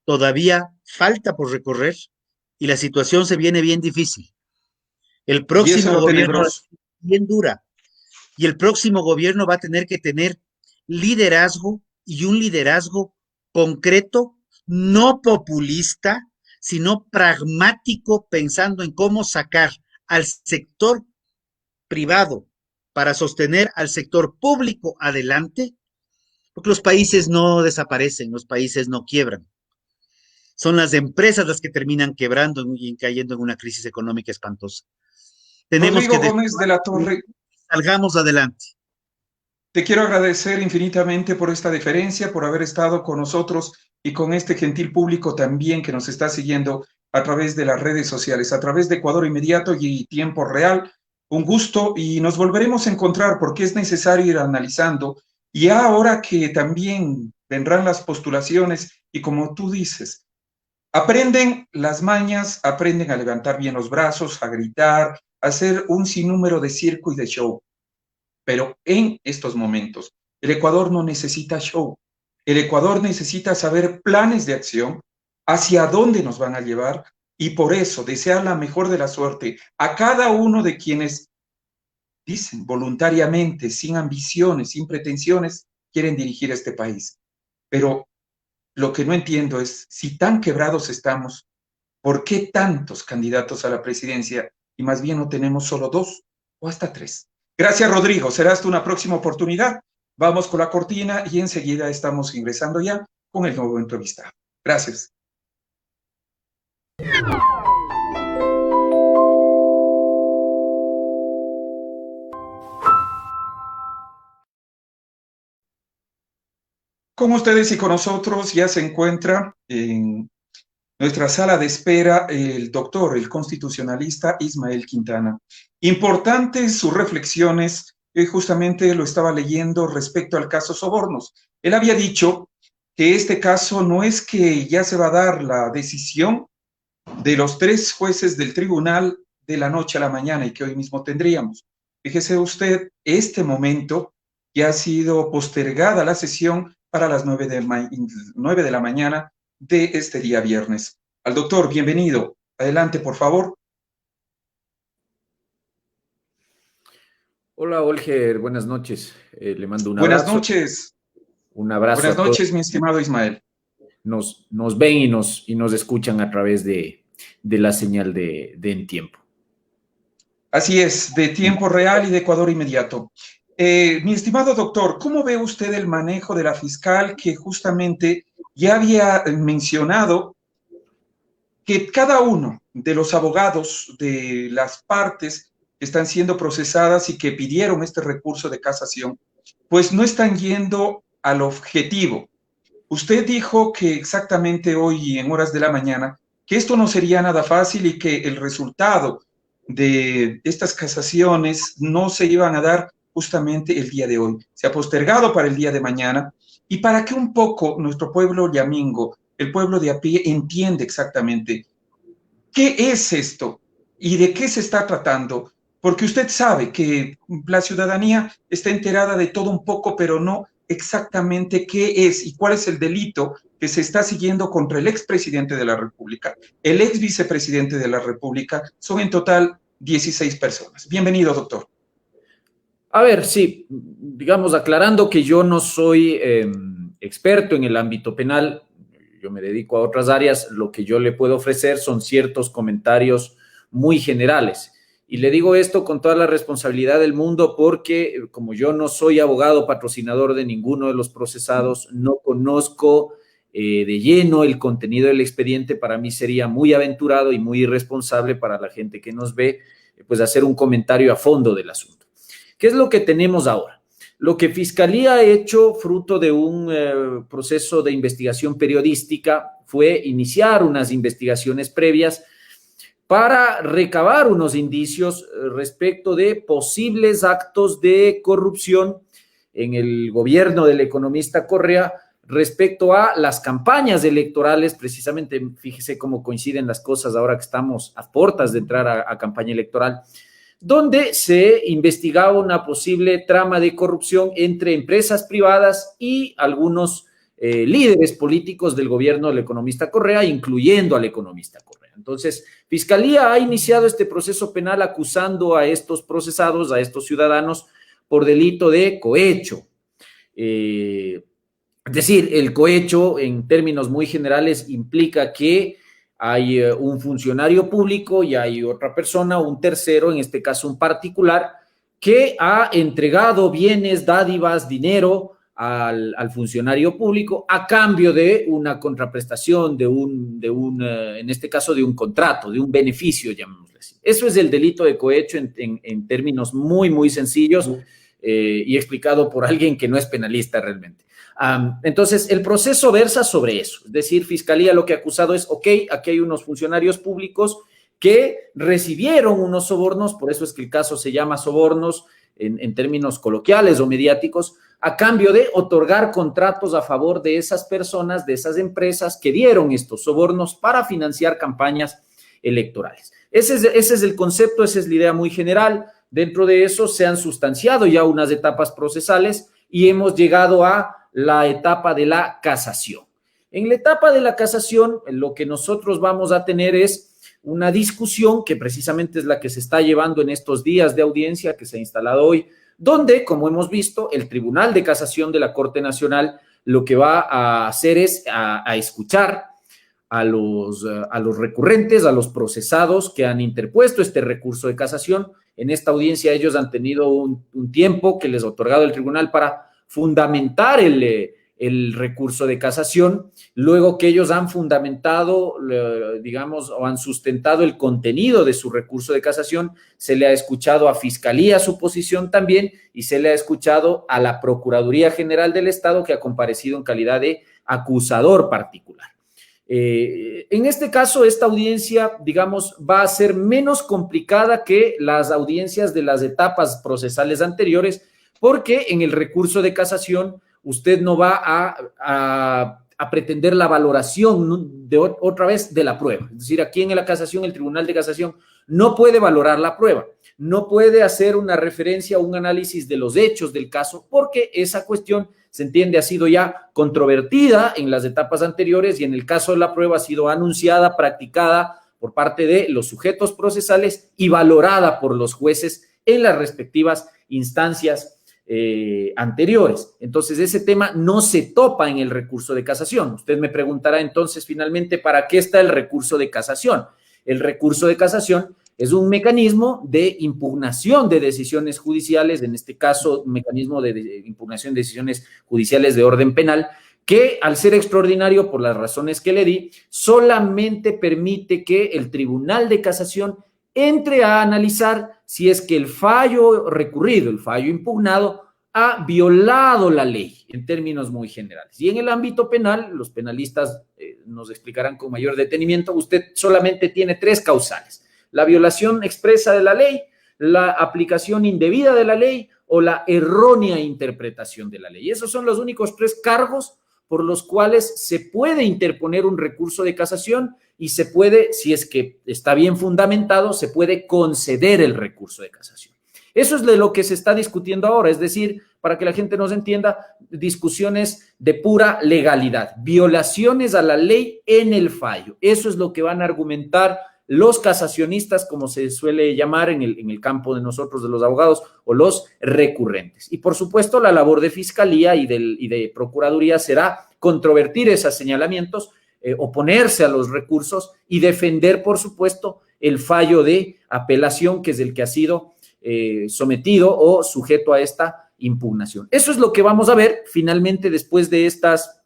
Todavía falta por recorrer y la situación se viene bien difícil. El próximo gobierno es bien dura y el próximo gobierno va a tener que tener liderazgo y un liderazgo concreto, no populista, sino pragmático, pensando en cómo sacar al sector privado para sostener al sector público adelante, porque los países no desaparecen, los países no quiebran. Son las empresas las que terminan quebrando y cayendo en una crisis económica espantosa. Tenemos
Rodrigo Gómez de la Torre,
salgamos adelante.
te quiero agradecer infinitamente por esta deferencia, por haber estado con nosotros y con este gentil público también que nos está siguiendo a través de las redes sociales, a través de Ecuador Inmediato y Tiempo Real. Un gusto y nos volveremos a encontrar porque es necesario ir analizando. Y ahora que también vendrán las postulaciones y como tú dices, aprenden las mañas, aprenden a levantar bien los brazos, a gritar, hacer un sinnúmero de circo y de show. Pero en estos momentos, el Ecuador no necesita show. El Ecuador necesita saber planes de acción, hacia dónde nos van a llevar, y por eso desear la mejor de la suerte a cada uno de quienes dicen voluntariamente, sin ambiciones, sin pretensiones, quieren dirigir este país. Pero lo que no entiendo es, si tan quebrados estamos, ¿por qué tantos candidatos a la presidencia y más bien no tenemos solo 2 o hasta 3? Gracias, Rodrigo. Será hasta una próxima oportunidad. Vamos con la cortina y enseguida estamos ingresando ya con el nuevo entrevistado. Gracias. Con ustedes y con nosotros ya se encuentra en nuestra sala de espera el doctor, el constitucionalista Ismael Quintana. Importantes sus reflexiones, justamente lo estaba leyendo respecto al caso Sobornos. Él había dicho que este caso no es que ya se va a dar la decisión de los 3 jueces del tribunal de la noche a la mañana y que hoy mismo tendríamos. Fíjese usted, este momento ya ha sido postergada la sesión para las 9 de la mañana de este día viernes. Al doctor, bienvenido. Adelante, por favor.
Hola, Olger, buenas noches. Le mando un
Buenas
abrazo.
Noches.
Un abrazo.
Buenas noches, mi estimado Ismael.
Nos ven y nos escuchan a través de la señal de En Tiempo.
Así es, de tiempo real y de Ecuador inmediato. Mi estimado doctor, ¿cómo ve usted el manejo de la fiscal que justamente ya había mencionado que cada uno de los abogados de las partes que están siendo procesadas y que pidieron este recurso de casación, pues no están yendo al objetivo? Usted dijo que exactamente hoy en horas de la mañana que esto no sería nada fácil y que el resultado de estas casaciones no se iban a dar justamente el día de hoy. Se ha postergado para el día de mañana y para que un poco nuestro pueblo yamingo, el pueblo de a pie, entiende exactamente qué es esto y de qué se está tratando, porque usted sabe que la ciudadanía está enterada de todo un poco, pero no exactamente qué es y cuál es el delito que se está siguiendo contra el expresidente de la República, el ex vicepresidente de la República. Son en total 16 personas. Bienvenido, doctor.
A ver, sí, digamos, aclarando que yo no soy experto en el ámbito penal, yo me dedico a otras áreas, lo que yo le puedo ofrecer son ciertos comentarios muy generales. Y le digo esto con toda la responsabilidad del mundo porque como yo no soy abogado patrocinador de ninguno de los procesados, no conozco de lleno el contenido del expediente, para mí sería muy aventurado y muy irresponsable para la gente que nos ve, pues hacer un comentario a fondo del asunto. ¿Qué es lo que tenemos ahora? Lo que Fiscalía ha hecho, fruto de un proceso de investigación periodística, fue iniciar unas investigaciones previas para recabar unos indicios respecto de posibles actos de corrupción en el gobierno del economista Correa respecto a las campañas electorales. Precisamente, fíjese cómo coinciden las cosas ahora que estamos a puertas de entrar a campaña electoral, donde se investigaba una posible trama de corrupción entre empresas privadas y algunos líderes políticos del gobierno del economista Correa, incluyendo al economista Correa. Entonces, Fiscalía ha iniciado este proceso penal acusando a estos procesados, a estos ciudadanos, por delito de cohecho. Es decir, el cohecho, en términos muy generales, implica que hay un funcionario público y hay otra persona, un tercero, en este caso un particular, que ha entregado bienes, dádivas, dinero al funcionario público a cambio de una contraprestación, en este caso de un contrato, de un beneficio, llamémosle así. Eso es el delito de cohecho en términos muy, muy sencillos y explicado por alguien que no es penalista realmente. Entonces, el proceso versa sobre eso. Es decir, Fiscalía lo que ha acusado es, ok, aquí hay unos funcionarios públicos que recibieron unos sobornos, por eso es que el caso se llama sobornos en términos coloquiales o mediáticos, a cambio de otorgar contratos a favor de esas personas, de esas empresas que dieron estos sobornos para financiar campañas electorales. Ese es el concepto, esa es la idea muy general. Dentro de eso se han sustanciado ya unas etapas procesales y hemos llegado a la etapa de la casación. En la etapa de la casación, lo que nosotros vamos a tener es una discusión que precisamente es la que se está llevando en estos días de audiencia que se ha instalado hoy, donde, como hemos visto, el Tribunal de Casación de la Corte Nacional lo que va a hacer es a escuchar a los recurrentes, a los procesados que han interpuesto este recurso de casación. En esta audiencia ellos han tenido un tiempo que les ha otorgado el tribunal para fundamentar el recurso de casación, luego que ellos han fundamentado, digamos, o han sustentado el contenido de su recurso de casación, se le ha escuchado a Fiscalía su posición también y se le ha escuchado a la Procuraduría General del Estado, que ha comparecido en calidad de acusador particular. En este caso, esta audiencia, digamos, va a ser menos complicada que las audiencias de las etapas procesales anteriores, porque en el recurso de casación usted no va a pretender la valoración de otra vez de la prueba. Es decir, aquí en la casación, el Tribunal de Casación no puede valorar la prueba, no puede hacer una referencia o un análisis de los hechos del caso, porque esa cuestión, se entiende, ha sido ya controvertida en las etapas anteriores y en el caso de la prueba ha sido anunciada, practicada por parte de los sujetos procesales y valorada por los jueces en las respectivas instancias anteriores. Entonces, ese tema no se topa en el recurso de casación. Usted me preguntará entonces, finalmente, ¿para qué está el recurso de casación? El recurso de casación es un mecanismo de impugnación de decisiones judiciales, en este caso, un mecanismo de impugnación de decisiones judiciales de orden penal, que al ser extraordinario, por las razones que le di, solamente permite que el Tribunal de Casación entre a analizar si es que el fallo recurrido, el fallo impugnado, ha violado la ley en términos muy generales. Y en el ámbito penal, los penalistas nos explicarán con mayor detenimiento, usted solamente tiene 3 causales: la violación expresa de la ley, la aplicación indebida de la ley o la errónea interpretación de la ley. Esos son los únicos 3 cargos por los cuales se puede interponer un recurso de casación y se puede, si es que está bien fundamentado, se puede conceder el recurso de casación. Eso es de lo que se está discutiendo ahora, es decir, para que la gente nos entienda, discusiones de pura legalidad, violaciones a la ley en el fallo. Eso es lo que van a argumentar los casacionistas, como se suele llamar en el campo de nosotros, de los abogados, o los recurrentes. Y por supuesto, la labor de Fiscalía y de Procuraduría será controvertir esos señalamientos, oponerse a los recursos y defender, por supuesto, el fallo de apelación, que es el que ha sido sometido o sujeto a esta impugnación. Eso es lo que vamos a ver finalmente después de estas.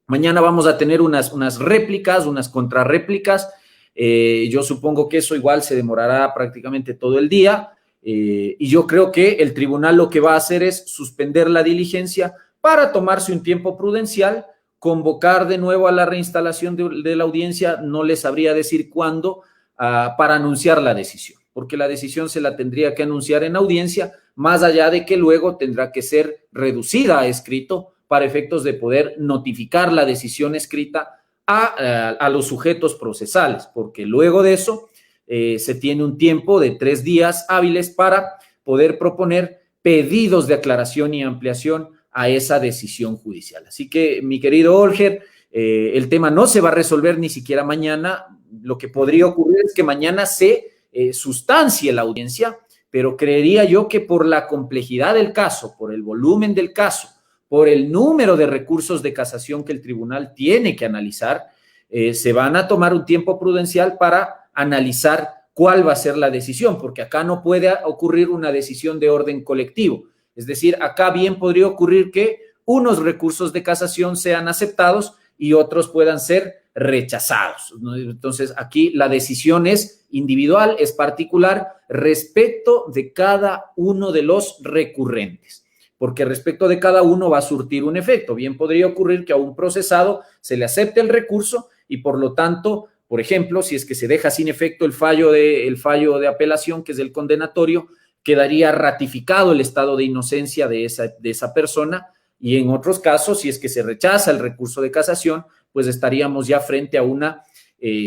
Mañana vamos a tener unas réplicas, unas contrarréplicas. Yo supongo que eso igual se demorará prácticamente todo el día y yo creo que el tribunal lo que va a hacer es suspender la diligencia para tomarse un tiempo prudencial, convocar de nuevo a la reinstalación de la audiencia, no les sabría decir cuándo, para anunciar la decisión, porque la decisión se la tendría que anunciar en audiencia, más allá de que luego tendrá que ser reducida a escrito para efectos de poder notificar la decisión escrita a los sujetos procesales, porque luego de eso se tiene un tiempo de 3 días hábiles para poder proponer pedidos de aclaración y ampliación a esa decisión judicial. Así que, mi querido Olger, el tema no se va a resolver ni siquiera mañana. Lo que podría ocurrir es que mañana se sustancie la audiencia, pero creería yo que por la complejidad del caso, por el volumen del caso, por el número de recursos de casación que el tribunal tiene que analizar, se van a tomar un tiempo prudencial para analizar cuál va a ser la decisión, porque acá no puede ocurrir una decisión de orden colectivo. Es decir, acá bien podría ocurrir que unos recursos de casación sean aceptados y otros puedan ser rechazados, ¿no? Entonces, aquí la decisión es individual, es particular respecto de cada uno de los recurrentes, porque respecto de cada uno va a surtir un efecto. Bien podría ocurrir que a un procesado se le acepte el recurso y por lo tanto, por ejemplo, si es que se deja sin efecto el fallo de apelación, que es el condenatorio, quedaría ratificado el estado de inocencia de esa persona, y en otros casos, si es que se rechaza el recurso de casación, pues estaríamos ya frente a una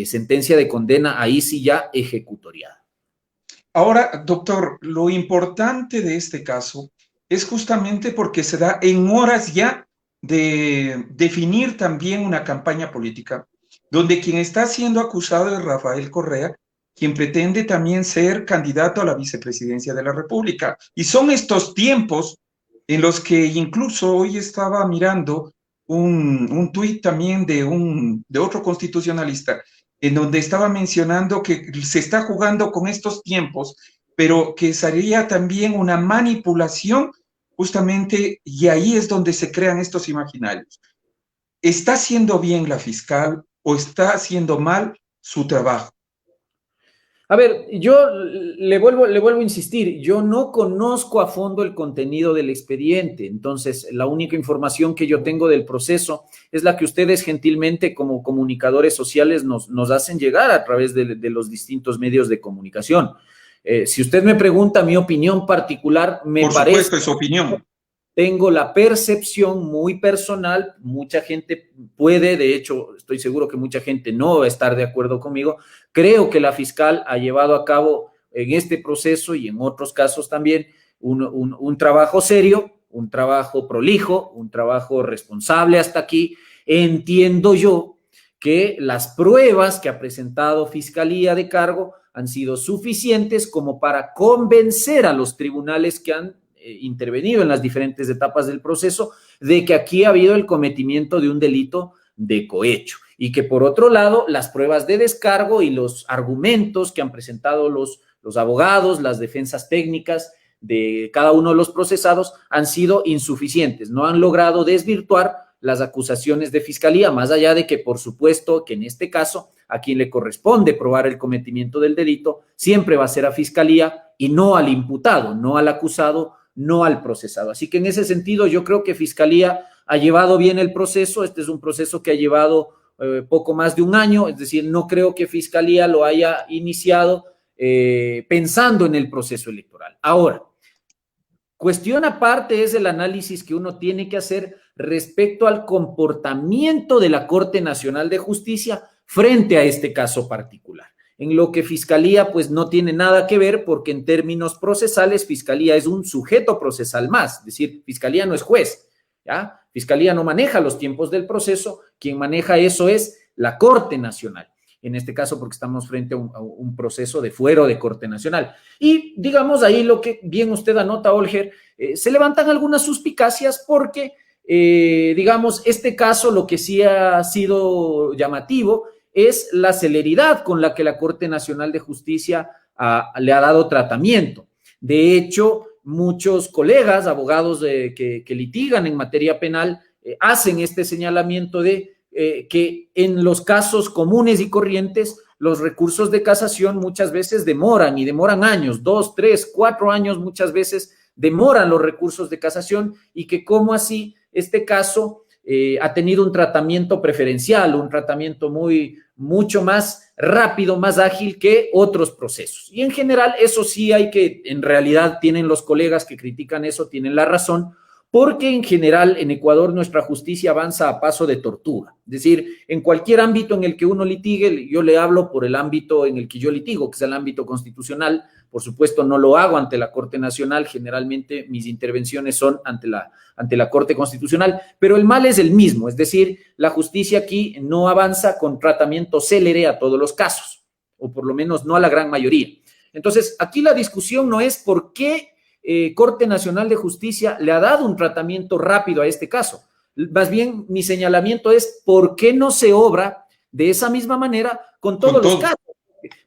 sentencia de condena, ahí sí ya ejecutoriada.
Ahora, doctor, lo importante de este caso es justamente porque se da en horas ya de definir también una campaña política, donde quien está siendo acusado es Rafael Correa, quien pretende también ser candidato a la vicepresidencia de la República. Y son estos tiempos en los que incluso hoy estaba mirando un tuit también de otro constitucionalista, en donde estaba mencionando que se está jugando con estos tiempos, pero que sería también una manipulación justamente, y ahí es donde se crean estos imaginarios. ¿Está haciendo bien la fiscal o está haciendo mal su trabajo?
A ver, yo le vuelvo a insistir, yo no conozco a fondo el contenido del expediente, entonces la única información que yo tengo del proceso es la que ustedes gentilmente como comunicadores sociales nos hacen llegar a través de los distintos medios de comunicación. Si usted me pregunta mi opinión particular,
Por supuesto, es su opinión.
Tengo la percepción muy personal, mucha gente puede, de hecho, estoy seguro que mucha gente no va a estar de acuerdo conmigo. Creo que la fiscal ha llevado a cabo en este proceso y en otros casos también un trabajo serio, un trabajo prolijo, un trabajo responsable hasta aquí. Entiendo yo que las pruebas que ha presentado Fiscalía de Cargo han sido suficientes como para convencer a los tribunales que han intervenido en las diferentes etapas del proceso de que aquí ha habido el cometimiento de un delito de cohecho y que por otro lado las pruebas de descargo y los argumentos que han presentado los abogados, las defensas técnicas de cada uno de los procesados han sido insuficientes, no han logrado desvirtuar las acusaciones de fiscalía, más allá de que por supuesto que en este caso a quien le corresponde probar el cometimiento del delito siempre va a ser a fiscalía y no al imputado, no al acusado, no al procesado. Así que en ese sentido yo creo que Fiscalía ha llevado bien el proceso. Este es un proceso que ha llevado poco más de un año, es decir, no creo que Fiscalía lo haya iniciado pensando en el proceso electoral. Ahora, cuestión aparte es el análisis que uno tiene que hacer respecto al comportamiento de la Corte Nacional de Justicia frente a este caso particular. En lo que Fiscalía pues no tiene nada que ver porque en términos procesales Fiscalía es un sujeto procesal más, es decir, Fiscalía no es juez, ¿ya? Fiscalía no maneja los tiempos del proceso, quien maneja eso es la Corte Nacional, en este caso porque estamos frente a un proceso de fuero de Corte Nacional. Y digamos ahí lo que bien usted anota, Olger, se levantan algunas suspicacias porque, digamos, este caso lo que sí ha sido llamativo es la celeridad con la que la Corte Nacional de Justicia le ha dado tratamiento. De hecho, muchos colegas, abogados que litigan en materia penal, hacen este señalamiento de que en los casos comunes y corrientes, los recursos de casación muchas veces demoran y demoran años, 2, 3, 4 años muchas veces demoran los recursos de casación y que como así este caso ha tenido un tratamiento preferencial, un tratamiento mucho más rápido, más ágil que otros procesos. Y en general, eso sí en realidad tienen los colegas que critican eso, tienen la razón, porque en general en Ecuador nuestra justicia avanza a paso de tortuga. Es decir, en cualquier ámbito en el que uno litigue, yo le hablo por el ámbito en el que yo litigo, que es el ámbito constitucional. Por supuesto, no lo hago ante la Corte Nacional, generalmente mis intervenciones son ante la Corte Constitucional, pero el mal es el mismo, es decir, la justicia aquí no avanza con tratamiento célere a todos los casos, o por lo menos no a la gran mayoría. Entonces, aquí la discusión no es por qué Corte Nacional de Justicia le ha dado un tratamiento rápido a este caso. Más bien, mi señalamiento es por qué no se obra de esa misma manera con todos los casos.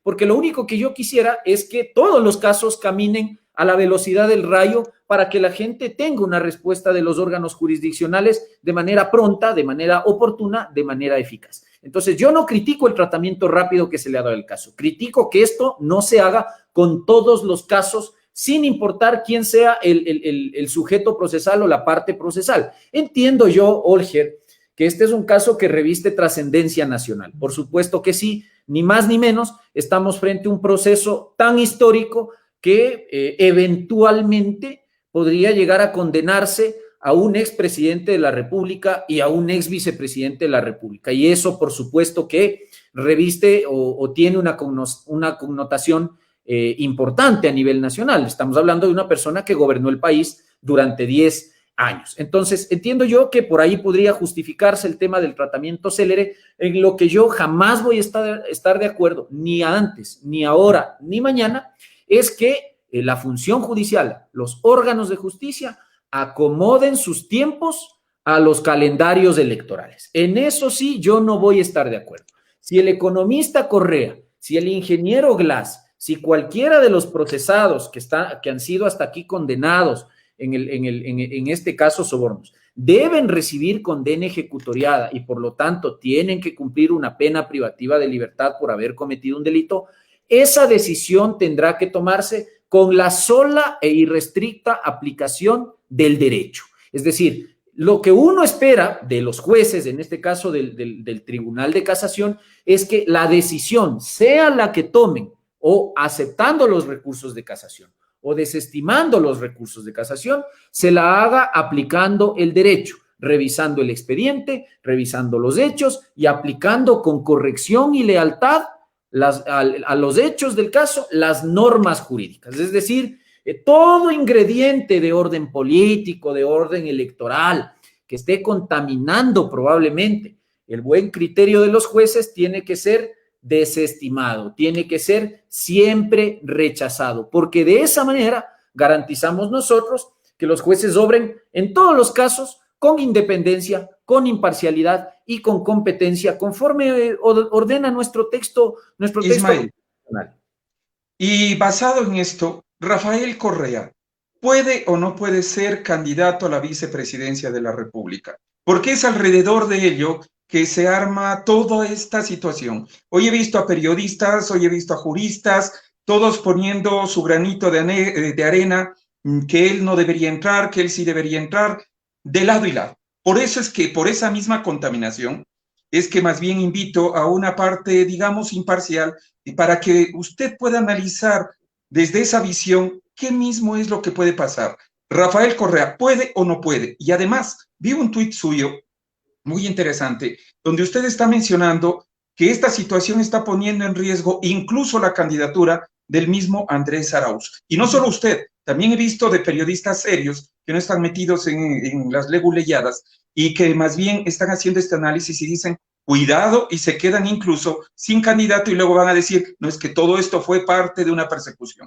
Porque lo único que yo quisiera es que todos los casos caminen a la velocidad del rayo para que la gente tenga una respuesta de los órganos jurisdiccionales de manera pronta, de manera oportuna, de manera eficaz. Entonces, yo no critico el tratamiento rápido que se le ha dado al caso. Critico que esto no se haga con todos los casos sin importar quién sea el sujeto procesal o la parte procesal. Entiendo yo, Olger, que este es un caso que reviste trascendencia nacional. Por supuesto que sí, ni más ni menos, estamos frente a un proceso tan histórico que eventualmente podría llegar a condenarse a un expresidente de la República y a un ex vicepresidente de la República. Y eso, por supuesto, que reviste o tiene una connotación importante a nivel nacional. Estamos hablando de una persona que gobernó el país durante 10 años. Entonces, entiendo yo que por ahí podría justificarse el tema del tratamiento célere, en lo que yo jamás voy a estar de acuerdo, ni antes, ni ahora, ni mañana, es que la función judicial, los órganos de justicia, acomoden sus tiempos a los calendarios electorales. En eso sí, yo no voy a estar de acuerdo. Si el economista Correa, si el ingeniero Glass, si cualquiera de los procesados que han sido hasta aquí condenados en este caso sobornos, deben recibir condena ejecutoriada y por lo tanto tienen que cumplir una pena privativa de libertad por haber cometido un delito, esa decisión tendrá que tomarse con la sola e irrestricta aplicación del derecho. Es decir, lo que uno espera de los jueces, en este caso del Tribunal de Casación, es que la decisión, sea la que tomen, o aceptando los recursos de casación o desestimando los recursos de casación, se la haga aplicando el derecho, revisando el expediente, revisando los hechos y aplicando con corrección y lealtad a los hechos del caso las normas jurídicas. Es decir, todo ingrediente de orden político, de orden electoral, que esté contaminando probablemente el buen criterio de los jueces, tiene que ser desestimado, tiene que ser siempre rechazado, porque de esa manera garantizamos nosotros que los jueces obren en todos los casos con independencia, con imparcialidad y con competencia, conforme ordena nuestro texto.
Ismael, y basado en esto, Rafael Correa, ¿puede o no puede ser candidato a la vicepresidencia de la República? Porque es alrededor de ello que se arma toda esta situación. Hoy he visto a periodistas, hoy he visto a juristas, todos poniendo su granito de arena, que él no debería entrar, que él sí debería entrar, de lado y lado. Por eso es que, por esa misma contaminación, es que más bien invito a una parte, digamos, imparcial, y para que usted pueda analizar desde esa visión qué mismo es lo que puede pasar. Rafael Correa, ¿puede o no puede? Y además, vi un tuit suyo muy interesante, donde usted está mencionando que esta situación está poniendo en riesgo incluso la candidatura del mismo Andrés Arauz. Y no solo usted, también he visto de periodistas serios que no están metidos en las leguleyadas y que más bien están haciendo este análisis y dicen, cuidado, y se quedan incluso sin candidato y luego van a decir, no, es que todo esto fue parte de una persecución.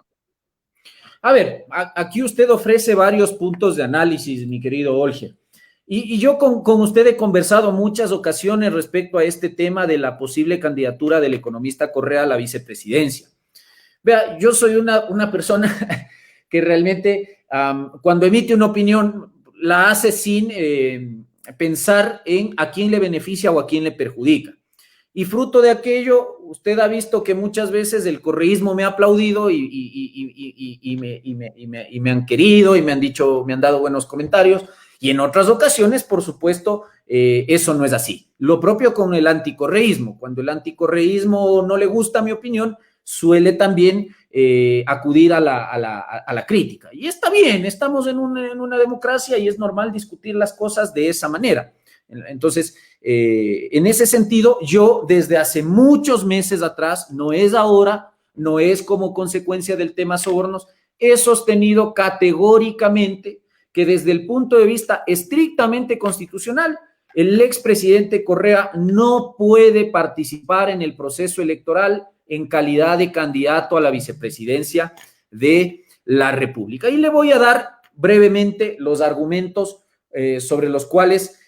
A ver, aquí usted ofrece varios puntos de análisis, mi querido Olger. Y yo con usted he conversado muchas ocasiones respecto a este tema de la posible candidatura del economista Correa a la vicepresidencia. Vea, yo soy una persona que realmente cuando emite una opinión la hace sin pensar en a quién le beneficia o a quién le perjudica. Y fruto de aquello, usted ha visto que muchas veces el correísmo me ha aplaudido y me han querido y me han dicho, me han dado buenos comentarios. Y en otras ocasiones, por supuesto, eso no es así. Lo propio con el anticorreísmo. Cuando el anticorreísmo no le gusta mi opinión, suele también acudir a la crítica. Y está bien, estamos en una democracia y es normal discutir las cosas de esa manera. Entonces, en ese sentido, yo desde hace muchos meses atrás, no es ahora, no es como consecuencia del tema sobornos, he sostenido categóricamente que desde el punto de vista estrictamente constitucional, el expresidente Correa no puede participar en el proceso electoral en calidad de candidato a la vicepresidencia de la República. Y le voy a dar brevemente los argumentos sobre los cuales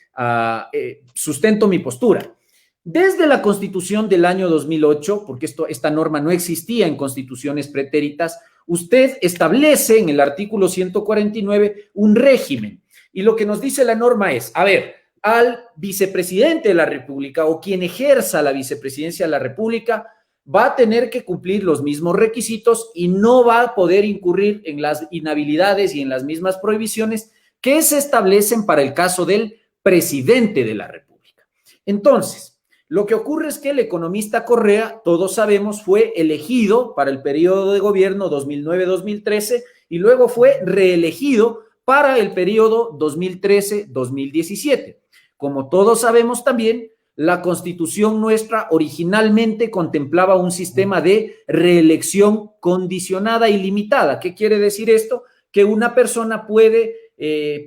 sustento mi postura. Desde la Constitución del año 2008, porque esta norma no existía en constituciones pretéritas, usted establece en el artículo 149 un régimen. Y lo que nos dice la norma es, a ver, al vicepresidente de la República o quien ejerza la vicepresidencia de la República va a tener que cumplir los mismos requisitos y no va a poder incurrir en las inhabilidades y en las mismas prohibiciones que se establecen para el caso del presidente de la República. Entonces, lo que ocurre es que el economista Correa, todos sabemos, fue elegido para el periodo de gobierno 2009-2013 y luego fue reelegido para el periodo 2013-2017. Como todos sabemos también, la Constitución nuestra originalmente contemplaba un sistema de reelección condicionada y limitada. ¿Qué quiere decir esto? Que una persona puede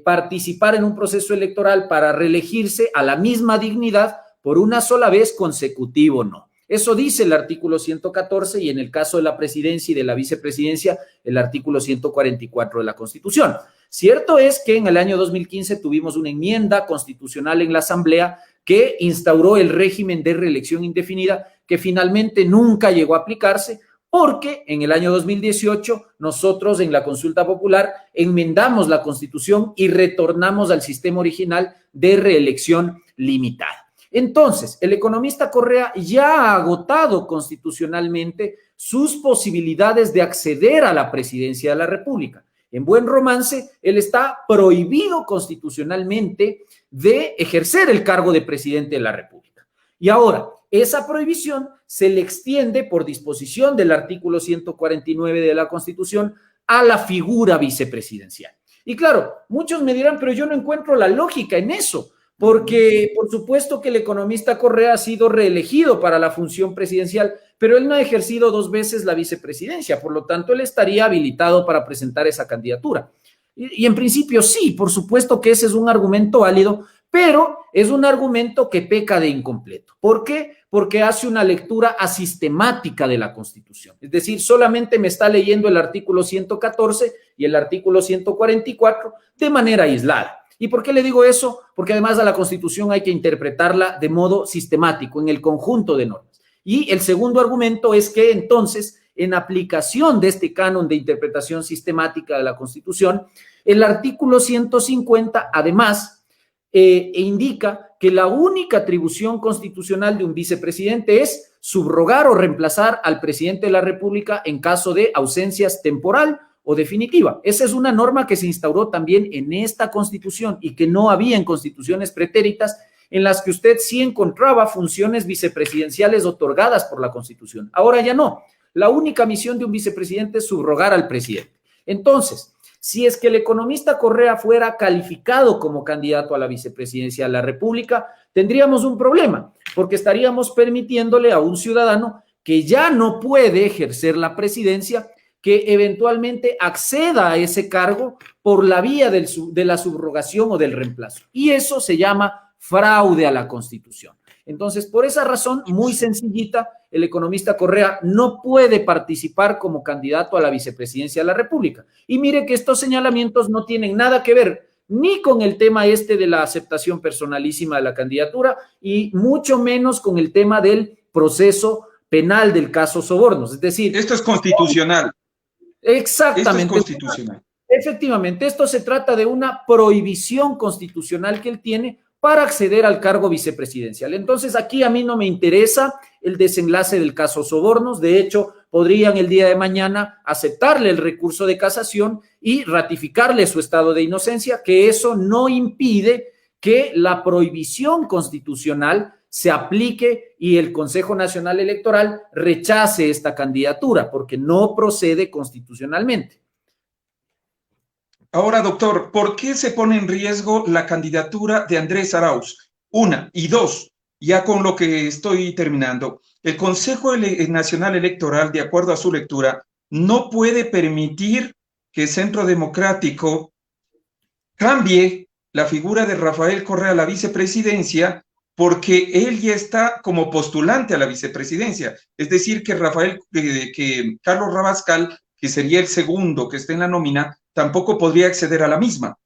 participar en un proceso electoral para reelegirse a la misma dignidad por una sola vez consecutivo, no. Eso dice el artículo 114 y en el caso de la presidencia y de la vicepresidencia, el artículo 144 de la Constitución. Cierto es que en el año 2015 tuvimos una enmienda constitucional en la Asamblea que instauró el régimen de reelección indefinida, que finalmente nunca llegó a aplicarse, porque en el año 2018 nosotros en la consulta popular enmendamos la Constitución y retornamos al sistema original de reelección limitada. Entonces, el economista Correa ya ha agotado constitucionalmente sus posibilidades de acceder a la presidencia de la República. En buen romance, él está prohibido constitucionalmente de ejercer el cargo de presidente de la República. Y ahora, esa prohibición se le extiende por disposición del artículo 149 de la Constitución a la figura vicepresidencial. Y claro, muchos me dirán, pero yo no encuentro la lógica en eso, porque por supuesto que el economista Correa ha sido reelegido para la función presidencial, pero él no ha ejercido 2 veces la vicepresidencia, por lo tanto, él estaría habilitado para presentar esa candidatura. Y en principio sí, por supuesto que ese es un argumento válido, pero es un argumento que peca de incompleto. ¿Por qué? Porque hace una lectura asistemática de la Constitución. Es decir, solamente me está leyendo el artículo 114 y el artículo 144 de manera aislada. ¿Y por qué le digo eso? Porque además a la Constitución hay que interpretarla de modo sistemático, en el conjunto de normas. Y el segundo argumento es que entonces, en aplicación de este canon de interpretación sistemática de la Constitución, el artículo 150 además indica que la única atribución constitucional de un vicepresidente es subrogar o reemplazar al presidente de la República en caso de ausencias temporal o definitiva. Esa es una norma que se instauró también en esta Constitución y que no había en constituciones pretéritas en las que usted sí encontraba funciones vicepresidenciales otorgadas por la Constitución. Ahora ya no. La única misión de un vicepresidente es subrogar al presidente. Entonces, si es que el economista Correa fuera calificado como candidato a la vicepresidencia de la República, tendríamos un problema, porque estaríamos permitiéndole a un ciudadano que ya no puede ejercer la presidencia, que eventualmente acceda a ese cargo por la vía de la subrogación o del reemplazo. Y eso se llama fraude a la Constitución. Entonces, por esa razón, muy sencillita, el economista Correa no puede participar como candidato a la vicepresidencia de la República. Y mire que estos señalamientos no tienen nada que ver ni con el tema de la aceptación personalísima de la candidatura y mucho menos con el tema del proceso penal del caso Sobornos. Es decir,
esto es constitucional.
Exactamente.
Esto es constitucional.
Efectivamente, esto se trata de una prohibición constitucional que él tiene para acceder al cargo vicepresidencial. Entonces, aquí a mí no me interesa el desenlace del caso Sobornos. De hecho, podrían el día de mañana aceptarle el recurso de casación y ratificarle su estado de inocencia, que eso no impide que la prohibición constitucional se aplique y el Consejo Nacional Electoral rechace esta candidatura, porque no procede constitucionalmente.
Ahora, doctor, ¿por qué se pone en riesgo la candidatura de Andrés Arauz? Una. Y dos, ya con lo que estoy terminando, el Consejo Nacional Electoral, de acuerdo a su lectura, no puede permitir que Centro Democrático cambie la figura de Rafael Correa a la vicepresidencia porque él ya está como postulante a la vicepresidencia. Es decir, que que Carlos Rabascal, que sería el segundo que esté en la nómina, tampoco podría acceder a la misma.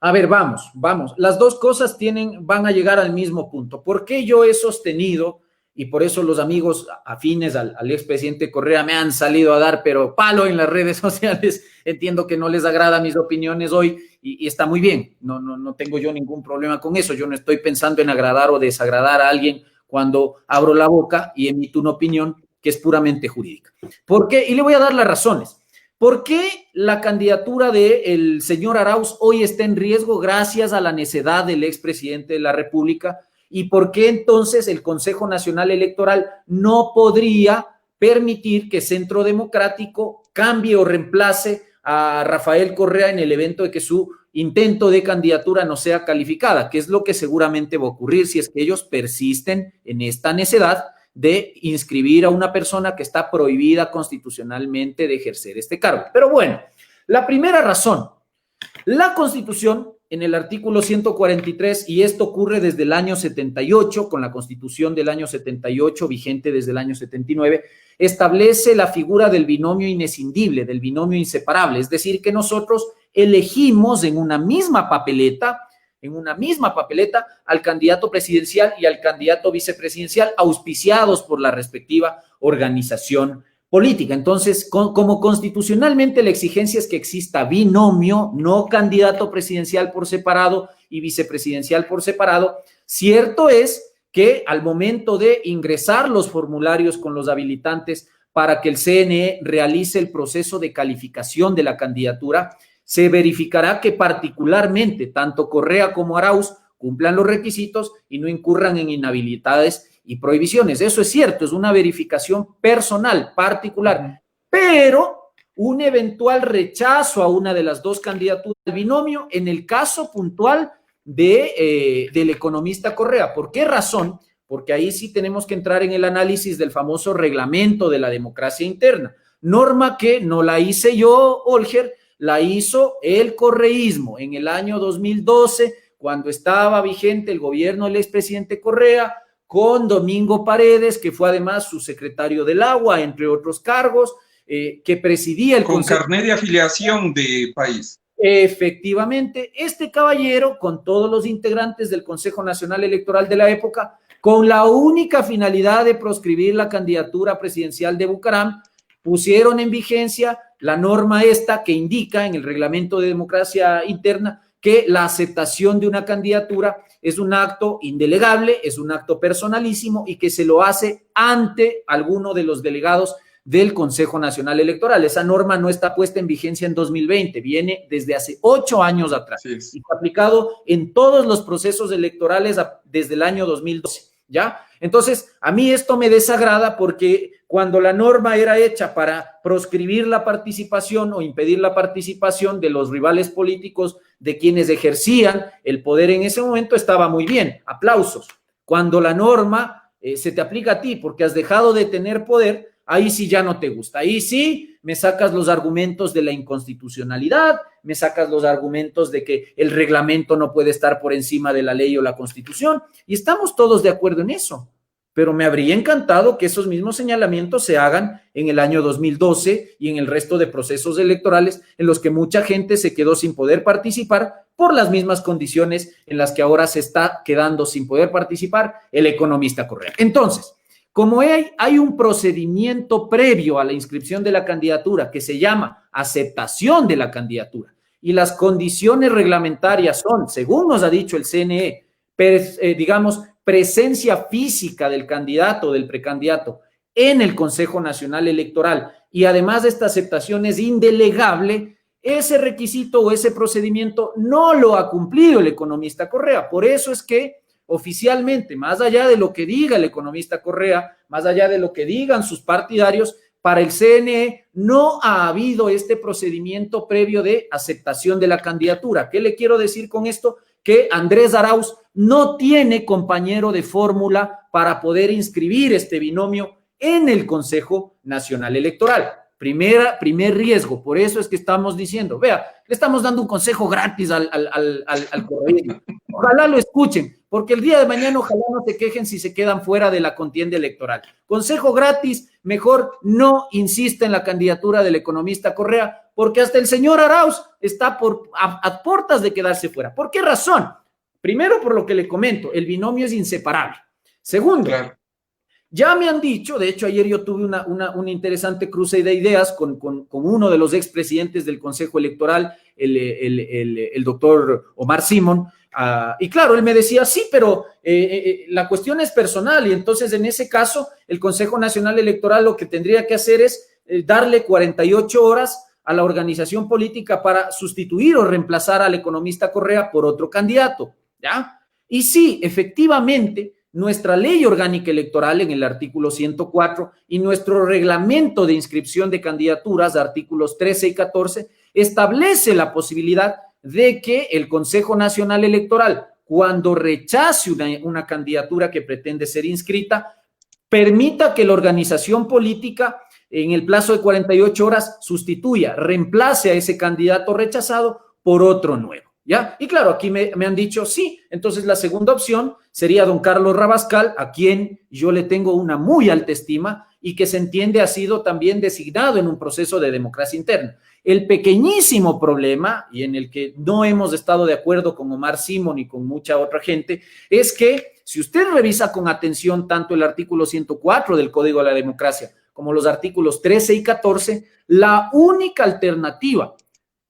A ver, vamos. Las dos cosas van a llegar al mismo punto. ¿Por qué yo he sostenido, y por eso los amigos afines al expresidente Correa me han salido a dar, pero palo en las redes sociales? Entiendo que no les agrada mis opiniones hoy y está muy bien. No tengo yo ningún problema con eso. Yo no estoy pensando en agradar o desagradar a alguien cuando abro la boca y emito una opinión que es puramente jurídica. ¿Por qué? Y le voy a dar las razones. ¿Por qué la candidatura del señor Arauz hoy está en riesgo gracias a la necedad del expresidente de la República? ¿Y por qué entonces el Consejo Nacional Electoral no podría permitir que Centro Democrático cambie o reemplace a Rafael Correa en el evento de que su intento de candidatura no sea calificada, que es lo que seguramente va a ocurrir si es que ellos persisten en esta necedad de inscribir a una persona que está prohibida constitucionalmente de ejercer este cargo. Pero bueno, la primera razón, la Constitución en el artículo 143, y esto ocurre desde el año 78, con la Constitución del año 78, vigente desde el año 79, establece la figura del binomio inescindible, del binomio inseparable, es decir, que nosotros elegimos en una misma papeleta al candidato presidencial y al candidato vicepresidencial, auspiciados por la respectiva organización política. Entonces, como constitucionalmente la exigencia es que exista binomio, no candidato presidencial por separado y vicepresidencial por separado, cierto es que al momento de ingresar los formularios con los habilitantes para que el CNE realice el proceso de calificación de la candidatura, se verificará que particularmente tanto Correa como Arauz cumplan los requisitos y no incurran en inhabilidades y prohibiciones. Eso es cierto, es una verificación personal, particular, pero un eventual rechazo a una de las dos candidaturas del binomio en el caso puntual del economista Correa. ¿Por qué razón? Porque ahí sí tenemos que entrar en el análisis del famoso reglamento de la democracia interna, norma que no la hice yo, Olger, la hizo el correísmo en el año 2012, cuando estaba vigente el gobierno del expresidente Correa, con Domingo Paredes, que fue además su secretario del agua, entre otros cargos, que presidía el
Consejo. Con carnet de afiliación de país.
Efectivamente, este caballero, con todos los integrantes del Consejo Nacional Electoral de la época, con la única finalidad de proscribir la candidatura presidencial de Bucaram, pusieron en vigencia la norma esta que indica en el reglamento de democracia interna que la aceptación de una candidatura es un acto indelegable, es un acto personalísimo y que se lo hace ante alguno de los delegados del Consejo Nacional Electoral. Esa norma no está puesta en vigencia en 2020, viene desde hace 8 años atrás y está aplicado en todos los procesos electorales desde el año 2012, ¿ya? Entonces, a mí esto me desagrada porque cuando la norma era hecha para proscribir la participación o impedir la participación de los rivales políticos de quienes ejercían el poder en ese momento, estaba muy bien, aplausos. Cuando la norma se te aplica a ti porque has dejado de tener poder, ahí sí ya no te gusta, ahí sí me sacas los argumentos de la inconstitucionalidad, me sacas los argumentos de que el reglamento no puede estar por encima de la ley o la Constitución, y estamos todos de acuerdo en eso. Pero me habría encantado que esos mismos señalamientos se hagan en el año 2012 y en el resto de procesos electorales en los que mucha gente se quedó sin poder participar por las mismas condiciones en las que ahora se está quedando sin poder participar el economista Correa. Entonces, como hay un procedimiento previo a la inscripción de la candidatura que se llama aceptación de la candidatura y las condiciones reglamentarias son, según nos ha dicho el CNE, digamos, presencia física del candidato o del precandidato en el Consejo Nacional Electoral y además esta aceptación es indelegable, ese requisito o ese procedimiento no lo ha cumplido el economista Correa. Por eso es que oficialmente, más allá de lo que diga el economista Correa, más allá de lo que digan sus partidarios, para el CNE no ha habido este procedimiento previo de aceptación de la candidatura. ¿Qué le quiero decir con esto? Que Andrés Arauz no tiene compañero de fórmula para poder inscribir este binomio en el Consejo Nacional Electoral. Primer riesgo, por eso es que estamos diciendo, vea, le estamos dando un consejo gratis al correísmo. Ojalá lo escuchen, porque el día de mañana ojalá no se quejen si se quedan fuera de la contienda electoral. Consejo gratis, mejor no insista en la candidatura del economista Correa, porque hasta el señor Arauz está a puertas de quedarse fuera. ¿Por qué razón? Primero, por lo que le comento, el binomio es inseparable. Segundo, claro, ya me han dicho, de hecho ayer yo tuve una interesante cruce de ideas con uno de los expresidentes del Consejo Electoral, el doctor Omar Simón, y claro, él me decía, sí, pero la cuestión es personal y entonces en ese caso el Consejo Nacional Electoral lo que tendría que hacer es darle 48 horas a la organización política para sustituir o reemplazar al economista Correa por otro candidato, ¿ya? Y sí, efectivamente, nuestra ley orgánica electoral en el artículo 104 y nuestro reglamento de inscripción de candidaturas, artículos 13 y 14, establece la posibilidad de que el Consejo Nacional Electoral, cuando rechace una candidatura que pretende ser inscrita, permita que la organización política en el plazo de 48 horas sustituya, reemplace a ese candidato rechazado por otro nuevo, ¿ya? Y claro, aquí me han dicho sí, entonces la segunda opción sería don Carlos Rabascal, a quien yo le tengo una muy alta estima y que se entiende ha sido también designado en un proceso de democracia interna. El pequeñísimo problema, y en el que no hemos estado de acuerdo con Omar Simón y con mucha otra gente, es que si usted revisa con atención tanto el artículo 104 del Código de la Democracia como los artículos 13 y 14, la única alternativa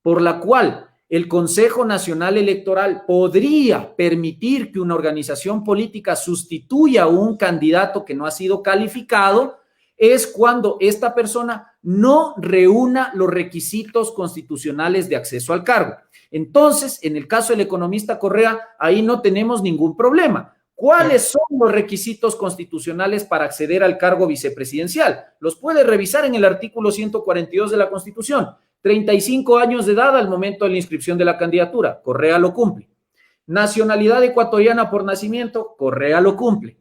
por la cual el Consejo Nacional Electoral podría permitir que una organización política sustituya a un candidato que no ha sido calificado es cuando esta persona no reúna los requisitos constitucionales de acceso al cargo. Entonces, en el caso del economista Correa, ahí no tenemos ningún problema. ¿Cuáles son los requisitos constitucionales para acceder al cargo vicepresidencial? Los puede revisar en el artículo 142 de la Constitución. 35 años de edad al momento de la inscripción de la candidatura. Correa lo cumple. Nacionalidad ecuatoriana por nacimiento. Correa lo cumple.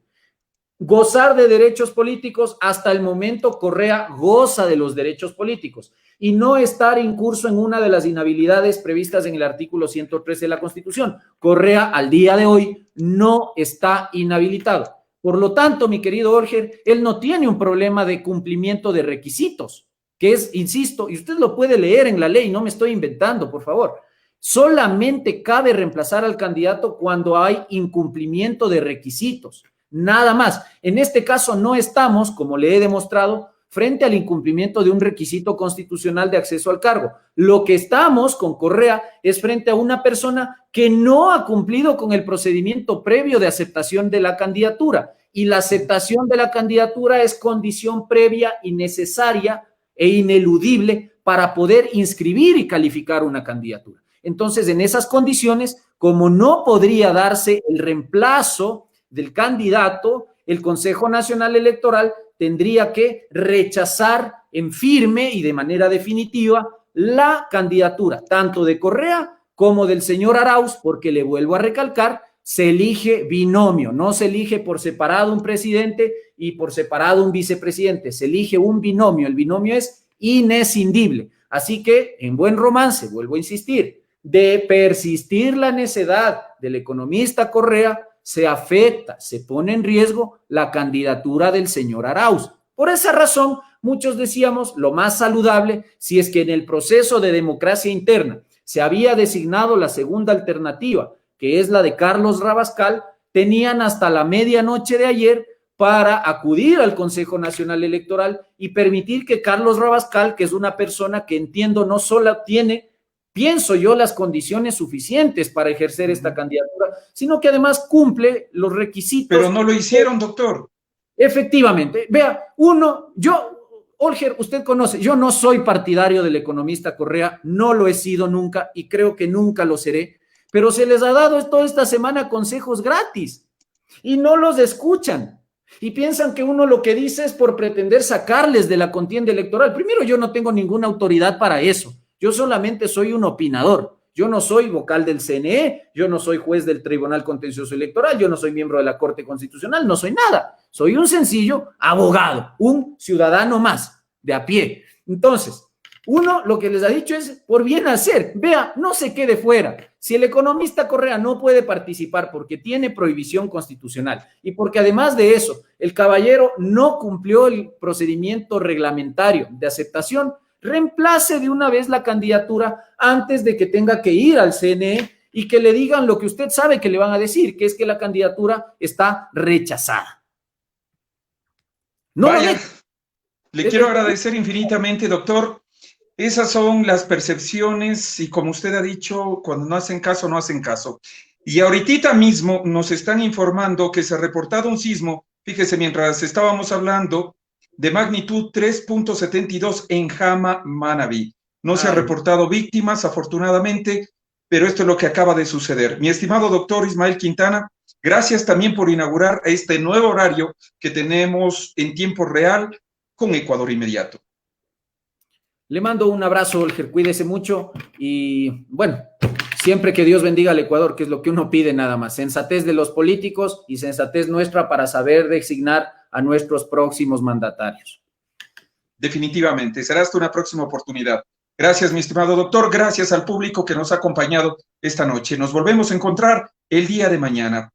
Gozar de derechos políticos, hasta el momento Correa goza de los derechos políticos y no estar incurso en una de las inhabilidades previstas en el artículo 113 de la Constitución. Correa al día de hoy no está inhabilitado. Por lo tanto, mi querido Orger, él no tiene un problema de cumplimiento de requisitos, que es, insisto, y usted lo puede leer en la ley, no me estoy inventando, por favor. Solamente cabe reemplazar al candidato cuando hay incumplimiento de requisitos. Nada más. En este caso no estamos, como le he demostrado, frente al incumplimiento de un requisito constitucional de acceso al cargo. Lo que estamos con Correa es frente a una persona que no ha cumplido con el procedimiento previo de aceptación de la candidatura. Y la aceptación de la candidatura es condición previa y necesaria e ineludible para poder inscribir y calificar una candidatura. Entonces, en esas condiciones, como no podría darse el reemplazo del candidato, el Consejo Nacional Electoral tendría que rechazar en firme y de manera definitiva la candidatura, tanto de Correa como del señor Arauz, porque le vuelvo a recalcar, se elige binomio, no se elige por separado un presidente y por separado un vicepresidente, se elige un binomio, el binomio es inescindible. Así que, en buen romance, vuelvo a insistir, de persistir la necedad del economista Correa, se afecta, se pone en riesgo la candidatura del señor Arauz. Por esa razón, muchos decíamos lo más saludable, si es que en el proceso de democracia interna se había designado la segunda alternativa, que es la de Carlos Rabascal, tenían hasta la medianoche de ayer para acudir al Consejo Nacional Electoral y permitir que Carlos Rabascal, que es una persona que entiendo no solo tiene, pienso yo, las condiciones suficientes para ejercer esta candidatura, sino que además cumple los requisitos.
Pero no lo hicieron, doctor.
Efectivamente. Vea, Olger, usted conoce, yo no soy partidario del economista Correa, no lo he sido nunca y creo que nunca lo seré, pero se les ha dado toda esta semana consejos gratis y no los escuchan. Y piensan que uno lo que dice es por pretender sacarles de la contienda electoral. Primero, yo no tengo ninguna autoridad para eso. Yo solamente soy un opinador. Yo no soy vocal del CNE, yo no soy juez del Tribunal Contencioso Electoral, yo no soy miembro de la Corte Constitucional, no soy nada. Soy un sencillo abogado, un ciudadano más, de a pie. Entonces, uno lo que les ha dicho es por bien hacer. Vea, no se quede fuera. Si el economista Correa no puede participar porque tiene prohibición constitucional y porque además de eso, el caballero no cumplió el procedimiento reglamentario de aceptación, reemplace de una vez la candidatura antes de que tenga que ir al CNE y que le digan lo que usted sabe que le van a decir, que es que la candidatura está rechazada. No.
Vaya, le quiero agradecer infinitamente, doctor. Esas son las percepciones y, como usted ha dicho, cuando no hacen caso, no hacen caso. Y ahorita mismo nos están informando que se ha reportado un sismo, fíjese, mientras estábamos hablando, de magnitud 3.72 en Jama, Manabí. No se ha reportado víctimas, afortunadamente, pero esto es lo que acaba de suceder. Mi estimado doctor Ismael Quintana, gracias también por inaugurar este nuevo horario que tenemos en tiempo real con Ecuador Inmediato.
Le mando un abrazo, Olger, cuídese mucho y bueno, siempre que Dios bendiga al Ecuador, que es lo que uno pide nada más. Sensatez de los políticos y sensatez nuestra para saber designar a nuestros próximos mandatarios.
Definitivamente, será hasta una próxima oportunidad. Gracias, mi estimado doctor. Gracias al público que nos ha acompañado esta noche. Nos volvemos a encontrar el día de mañana,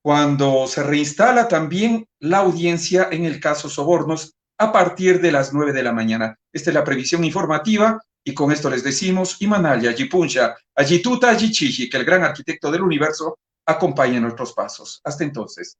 cuando se reinstala también la audiencia en el caso Sobornos a partir de las 9 de la mañana. Esta es la previsión informativa y con esto les decimos Imanaya, Yipuncha, Ayituta, Ayichichi, que el gran arquitecto del universo acompañe nuestros pasos. Hasta entonces.